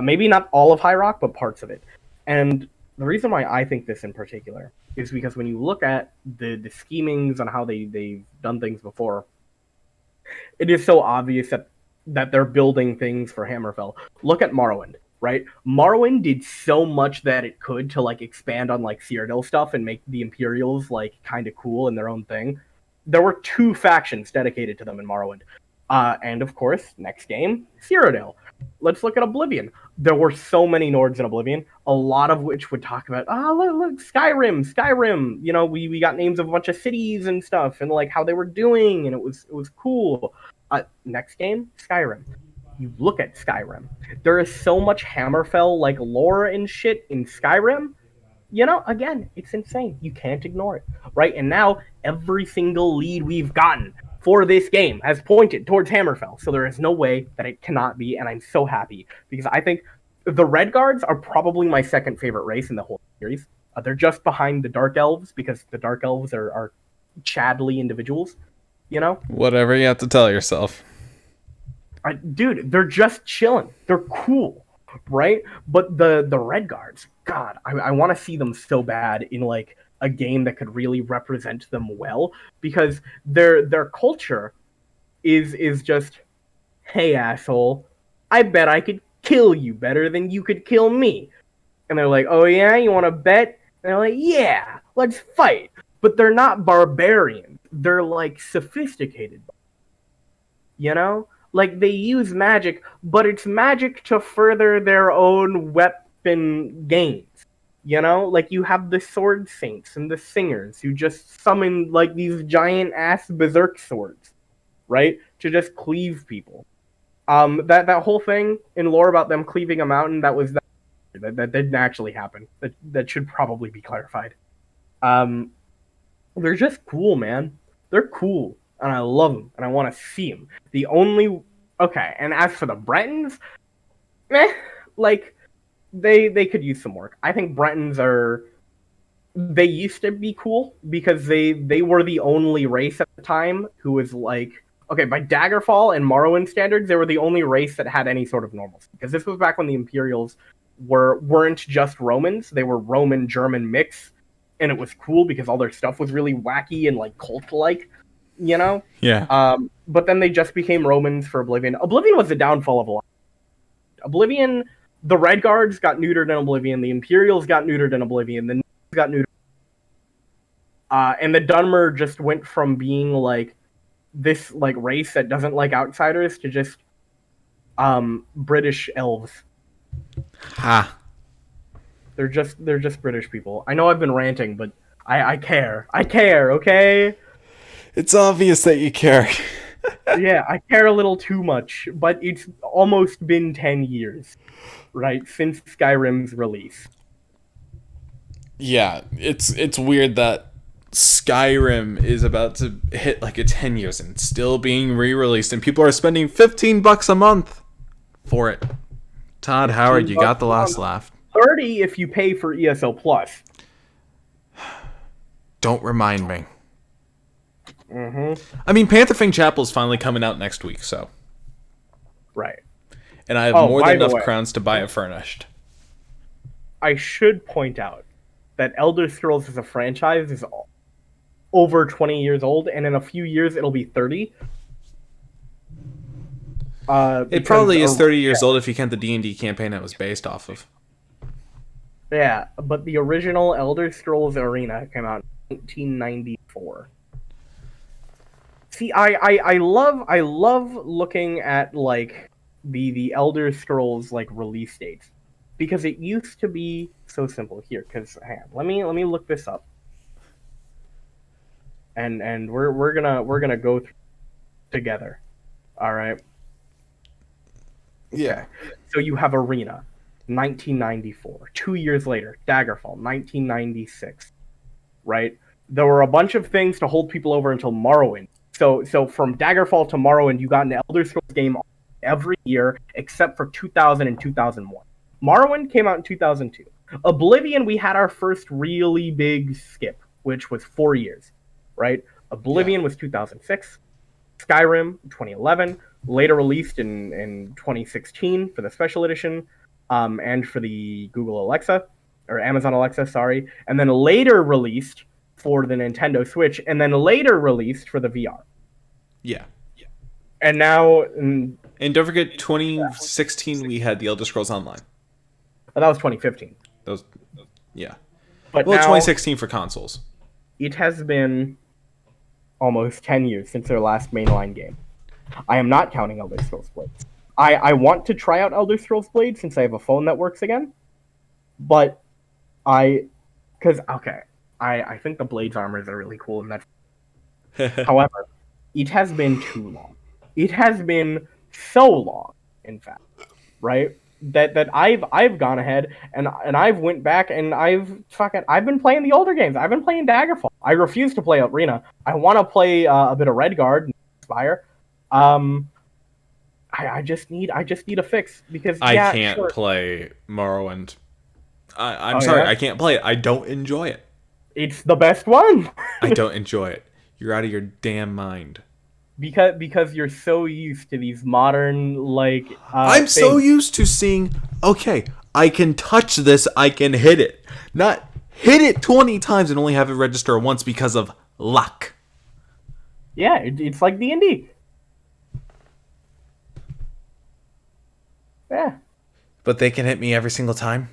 Maybe not all of High Rock, but parts of it. And the reason why I think this in particular is because when you look at the schemings on how they've done things before, it is so obvious that they're building things for Hammerfell. Look at Morrowind. Right, Morrowind did so much that it could to like expand on like Cyrodiil stuff and make the Imperials like kind of cool in their own thing. There were 2 factions dedicated to them in Morrowind, and of course, next game, Cyrodiil. Let's look at Oblivion. There were so many Nords in Oblivion, a lot of which would talk about look Skyrim. You know, we got names of a bunch of cities and stuff, and like how they were doing, and it was cool. Next game, Skyrim. You look at Skyrim, there is so much Hammerfell like lore and shit in Skyrim. You know, again, it's insane. You can't ignore it, right? And now every single lead we've gotten for this game has pointed towards Hammerfell, so there is no way that it cannot be. And I'm so happy because I think The Red Guards are probably my second favorite race in the whole series. They're just behind the Dark Elves because the Dark Elves are Chadly individuals, you know? Whatever you have to tell yourself. Dude, they're just chilling. They're cool, right? But the Red Guards, God, I want to see them so bad in like a game that could really represent them well, because their culture is just, hey asshole, I bet I could kill you better than you could kill me. And they're like, oh yeah, you want to bet? And they're like, yeah, let's fight. But they're not barbarians. They're like sophisticated, you know? Like they use magic, but it's magic to further their own weapon gains. You know, like you have the sword saints and the singers who just summon like these giant ass berserk swords, right? To just cleave people. That whole thing in lore about them cleaving a mountain, that didn't actually happen. That should probably be clarified. They're just cool, man. They're cool, and I love them, and I want to see them. And as for the Bretons, like they could use some work. I think Bretons they used to be cool because they were the only race at the time who was like, okay, by Daggerfall and Morrowind standards, they were the only race that had any sort of normalcy. Because this was back when the Imperials weren't just Romans; they were Roman-German mix, and it was cool because all their stuff was really wacky and like cult-like, you know? Yeah. But then they just became Romans for Oblivion. Oblivion was the downfall of a lot. Oblivion, the Red Guards got neutered in Oblivion, the Imperials got neutered in Oblivion, the Knights got neutered. And the Dunmer just went from being like this like race that doesn't like outsiders to just British elves. Ha. They're just British people. I know I've been ranting, but I care. I care, okay? It's obvious that you care. Yeah, I care a little too much, but it's almost been 10 years, right, since Skyrim's release. Yeah, it's weird that Skyrim is about to hit like a 10 years and still being re-released, and people are spending $15 a month for it. Todd Howard, you got the last laugh. 30 if you pay for ESO Plus. Don't remind me. Mm-hmm. I mean, Pantherfang Chapel is finally coming out next week, so. Right. And I have more than enough crowns to buy it furnished. I should point out that Elder Scrolls as a franchise is over 20 years old, and in a few years it'll be 30. It probably is 30 years old if you count the D&D campaign it was based off of. Yeah, but the original Elder Scrolls Arena came out in 1994. See, I love looking at like the Elder Scrolls like release dates, because it used to be so simple. Here, because hang on, let me look this up, and we're gonna go through together. All right. Yeah. So you have Arena, 1994. 2 years later, Daggerfall, 1996. Right. There were a bunch of things to hold people over until Morrowind. So from Daggerfall to Morrowind, you got an Elder Scrolls game every year except for 2000 and 2001. Morrowind came out in 2002. Oblivion, we had our first really big skip, which was 4 years, right? Oblivion was 2006. Skyrim, 2011. Later released in 2016 for the special edition, and for the Google Alexa, or Amazon Alexa, sorry. And then later released for the Nintendo Switch, and then later released for the VR. Yeah. And now... And don't forget, 2016 we had the Elder Scrolls Online. That was 2015. Yeah. But well, now, 2016 for consoles. It has been almost 10 years since their last mainline game. I am not counting Elder Scrolls Blades. I want to try out Elder Scrolls Blades since I have a phone that works again. But I think the Blades armors are really cool, and that's... However, it has been too long. It has been so long, in fact, right? That I've gone ahead and I've went back and I've been playing the older games. I've been playing Daggerfall. I refuse to play Arena. I want to play a bit of Redguard and Spire. I I just need a fix because I yeah, can't sure. play Morrowind. I'm Oh sorry, yeah, I can't play it. I don't enjoy it. it's the best one. I don't enjoy it. You're out of your damn mind. Because you're so used to these modern I'm so things. used to seeing, okay, I can touch this, I can hit it. Not hit it 20 times and only have it register once because of luck. Yeah, it's like D&D. Yeah. But they can hit me every single time?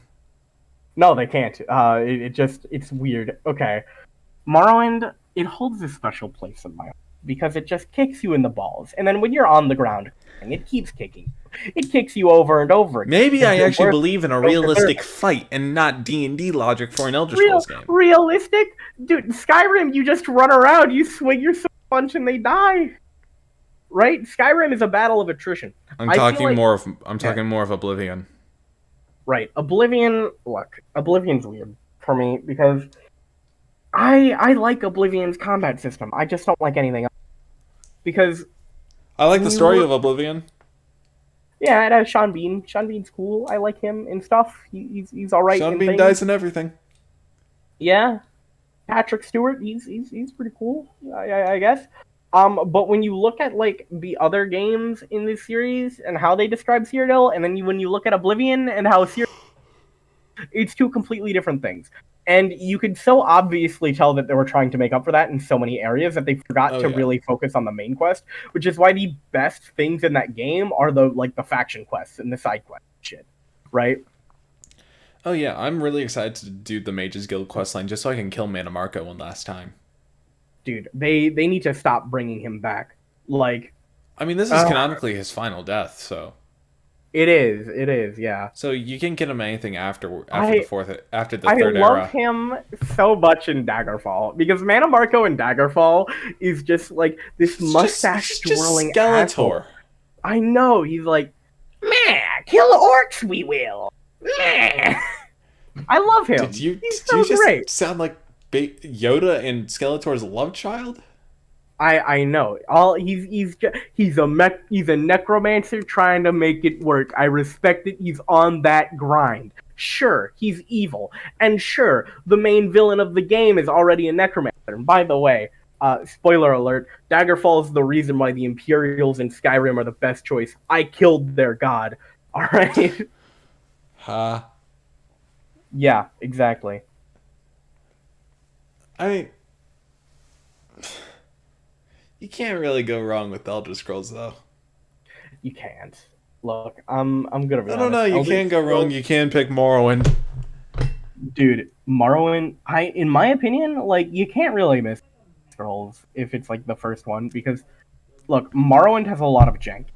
No, they can't. It's weird. Okay. Morrowind, it holds a special place in my heart because it just kicks you in the balls. And then when you're on the ground, it keeps kicking you. It kicks you over and over again. Maybe I Until actually worse, believe in a you don't deserve realistic it. fight and not D&D logic for an Elder Scrolls game. Realistic? Dude, Skyrim, you just run around, you swing your punch and they die. Right? Skyrim is a battle of attrition. I'm I feel talking like- more of Oblivion. Right. Oblivion, look, Oblivion's weird for me because I like Oblivion's combat system. I just don't like anything else. Because I like the story You- of Oblivion. yeah, it has Sean Bean. Sean Bean's cool. I like him and stuff. He's all right. Sean in Bean things. dies in everything. Yeah. Patrick Stewart, he's pretty cool, I guess. But when you look at like the other games in this series and how they describe Cyrodiil, and then when you look at Oblivion and how Cyrodiil, it's two completely different things. And you could so obviously tell that they were trying to make up for that in so many areas that they forgot to really focus on the main quest, which is why the best things in that game are the faction quests and the side quest shit, right? Oh yeah, I'm really excited to do the Mages Guild questline just so I can kill Mana Marco one last time. Dude, they need to stop bringing him back. Like, I mean, this is canonically his final death, so it is, yeah. so you can get him anything after the third I era. love him so much in Daggerfall because Mana Marco in Daggerfall is just like this mustache twirling asshole. Skeletor. I know, he's like, man, kill orcs we will. Man. I love him. Did you just great. sound like Yoda and Skeletor's love child? I know. He's a necromancer trying to make it work. I respect it. He's on that grind. Sure, he's evil, and sure, the main villain of the game is already a necromancer. And by the way, spoiler alert: Daggerfall is the reason why the Imperials in Skyrim are the best choice. I killed their god. All right. Yeah, exactly. I mean, you can't really go wrong with Elder Scrolls, though. You can't. Look, I'm gonna be honest. No, you can't go wrong. You can pick Morrowind. Dude, Morrowind, in my opinion, like, you can't really miss Scrolls if it's like the first one because, look, Morrowind has a lot of jank.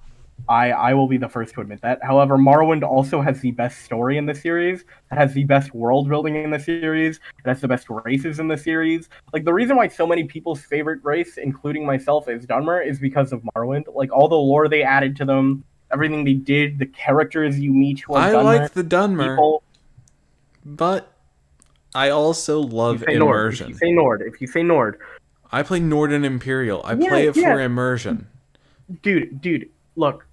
I will be the first to admit that. However, Morrowind also has the best story in the series. It has the best world building in the series. It has the best races in the series. Like, the reason why so many people's favorite race, including myself, is Dunmer is because of Morrowind. Like, all the lore they added to them, everything they did, the characters you meet who are I Dunmer. like the Dunmer, but I also love immersion. If you say Nord. I play Nord and Imperial. I play it for immersion. Dude, look,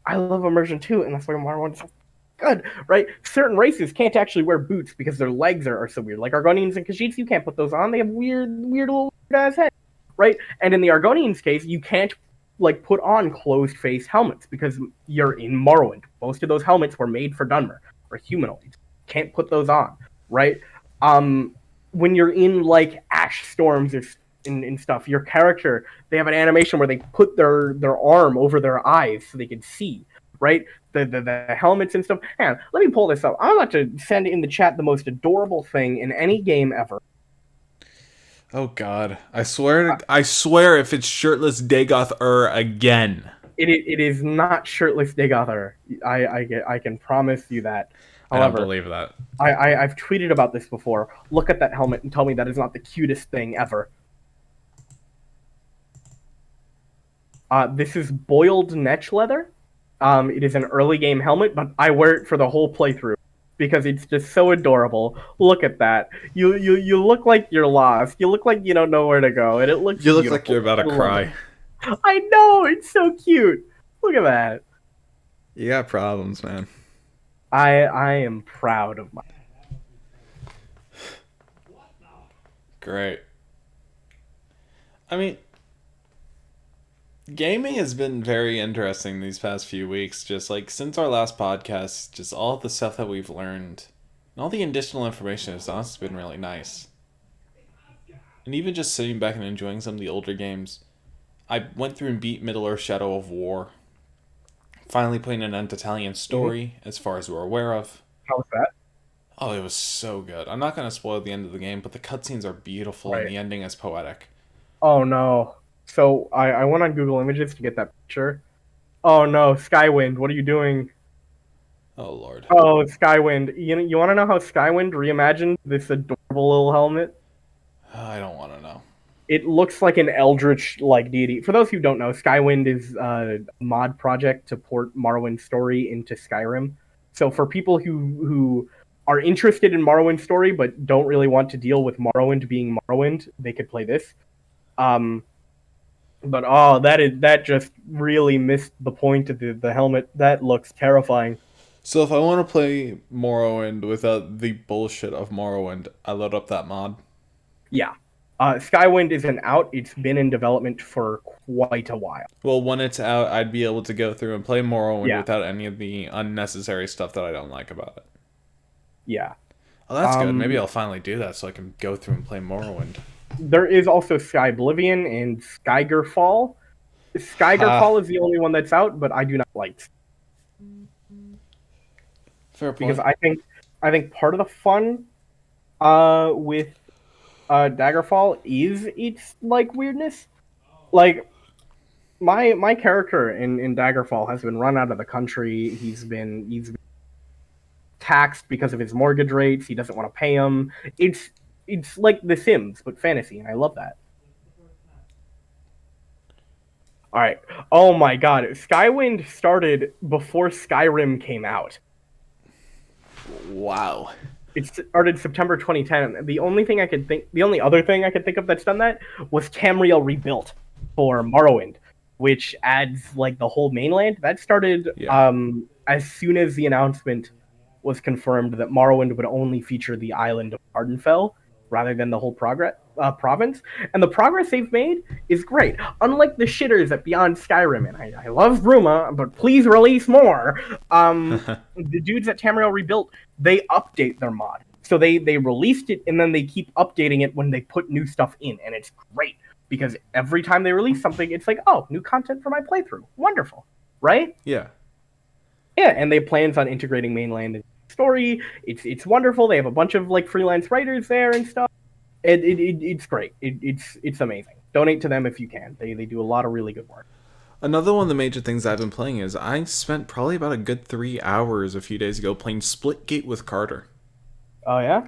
I love immersion too, and that's why Morrowind's so good, right? Certain races can't actually wear boots because their legs are so weird. Like Argonians and Khajiits, you can't put those on. They have weird little guys' heads, right? And in the Argonians' case, you can't like put on closed face helmets because you're in Morrowind. Most of those helmets were made for Dunmer or humanoids. Can't put those on, right? When you're in like ash storms or and stuff, your character, they have an animation where they put their arm over their eyes so they can see, right? The helmets and stuff. Hang on, let me pull this up. I'm about to send in the chat the most adorable thing in any game ever. Oh God, I swear if it's shirtless Dagoth again. It is not shirtless Dagoth. I can promise you that. However, I don't believe that. I've tweeted about this before. Look at that helmet and tell me that is not the cutest thing ever. This is boiled netch leather. It is an early game helmet, but I wear it for the whole playthrough because it's just so adorable. Look at that. You look like you're lost. You look like you don't know where to go, and it looks. You look beautiful. like you're about to cry. I know, it's so cute. Look at that. You got problems, man. I am proud of my. Great. I mean, gaming has been very interesting these past few weeks. Just like since our last podcast, just all the stuff that we've learned and all the additional information has honestly been really nice. And even just sitting back and enjoying some of the older games. I went through and beat Middle Earth Shadow of War. Finally putting an end to Italian story, as far as we're aware of. How was that? Oh, it was so good. I'm not going to spoil the end of the game, but the cutscenes are beautiful and the ending is poetic. Oh no. So I went on Google Images to get that picture. Oh no, Skywind, what are you doing? Oh, Lord. Oh, Skywind. You want to know how Skywind reimagined this adorable little helmet? I don't want to know. It looks like an eldritch like deity. For those who don't know, Skywind is a mod project to port Morrowind's story into Skyrim. So for people who are interested in Morrowind's story but don't really want to deal with Morrowind being Morrowind, they could play this. But that just really missed the point of the helmet. That looks terrifying. So if I want to play Morrowind without the bullshit of Morrowind, I load up that mod? Yeah. Skywind isn't out. It's been in development for quite a while. Well, when it's out, I'd be able to go through and play Morrowind without any of the unnecessary stuff that I don't like about it. Yeah. Oh, that's good. Maybe I'll finally do that so I can go through and play Morrowind. There is also Skyblivion and Skygerfall. Skygerfall is the only one that's out, but I do not like. Fair point. Because I think part of the fun with Daggerfall is its like weirdness. Like my character in Daggerfall has been run out of the country. He's been taxed because of his mortgage rates. He doesn't want to pay them. It's like The Sims, but fantasy, and I love that. All right. Oh my God, Skywind started before Skyrim came out. Wow. It started September 2010. The only other thing I could think of that's done that was Tamriel Rebuilt for Morrowind, which adds like the whole mainland. That started as soon as the announcement was confirmed that Morrowind would only feature the island of Ardenfell rather than the whole province. And the progress they've made is great. Unlike the shitters at Beyond Skyrim, and I love Bruma, but please release more. The dudes at Tamriel Rebuilt, they update their mod. So they released it, and then they keep updating it when they put new stuff in, and it's great. Because every time they release something, it's like, oh, new content for my playthrough. Wonderful. Right? Yeah. Yeah, and they have plans on integrating mainland story. It's wonderful. They have a bunch of like freelance writers there and stuff. It's great. It's amazing. Donate to them if you can. They do a lot of really good work. Another one of the major things I've been playing is I spent probably about a good 3 hours a few days ago playing Splitgate with Carter. Oh yeah?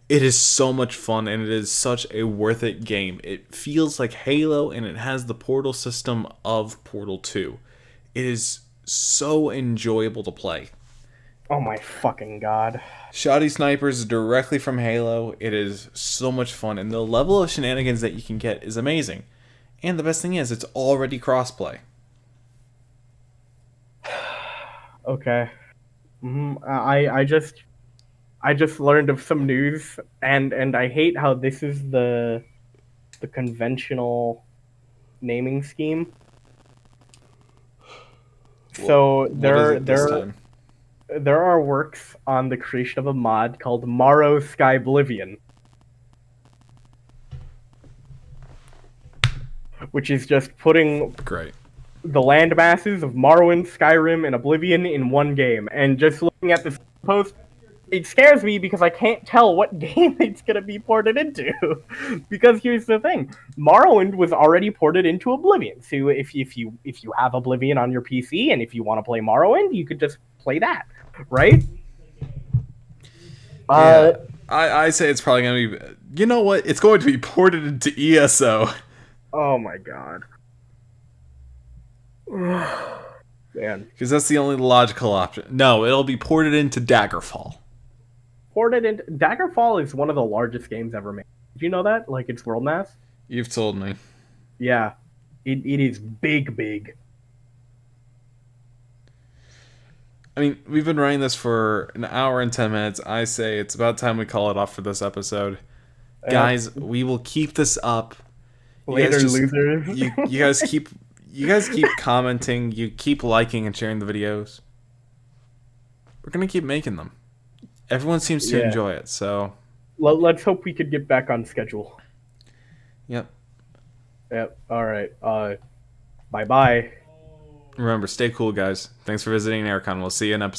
It is so much fun and it is such a worth it game. It feels like Halo and it has the Portal system of Portal 2. It is so enjoyable to play. Oh my fucking God. Shoddy snipers directly from Halo. It is so much fun and the level of shenanigans that you can get is amazing. And the best thing is it's already crossplay. Okay. I just learned of some news and I hate how this is the conventional naming scheme. So there are works on the creation of a mod called Morrow Skyblivion, which is just putting the land masses of Morrowind, Skyrim, and Oblivion in one game. And just looking at this post, it scares me because I can't tell what game it's going to be ported into. Because here's the thing. Morrowind was already ported into Oblivion. So if you have Oblivion on your PC and if you want to play Morrowind, you could just play that, right? Yeah. I say it's probably going to be... You know what? It's going to be ported into ESO. Oh my God. Man. Because that's the only logical option. No, it'll be ported into Daggerfall. Daggerfall is one of the largest games ever made. Did you know that? Like, it's world mass? You've told me. Yeah. It is big. I mean, we've been running this for an hour and 10 minutes. I say it's about time we call it off for this episode. Guys, we will keep this up. Later, losers. You guys keep commenting, you keep liking and sharing the videos. We're gonna keep making them. Everyone seems to enjoy it, so let's hope we could get back on schedule. Yep. All right. Bye bye. Remember, stay cool, guys. Thanks for visiting AirCon. We'll see you in episode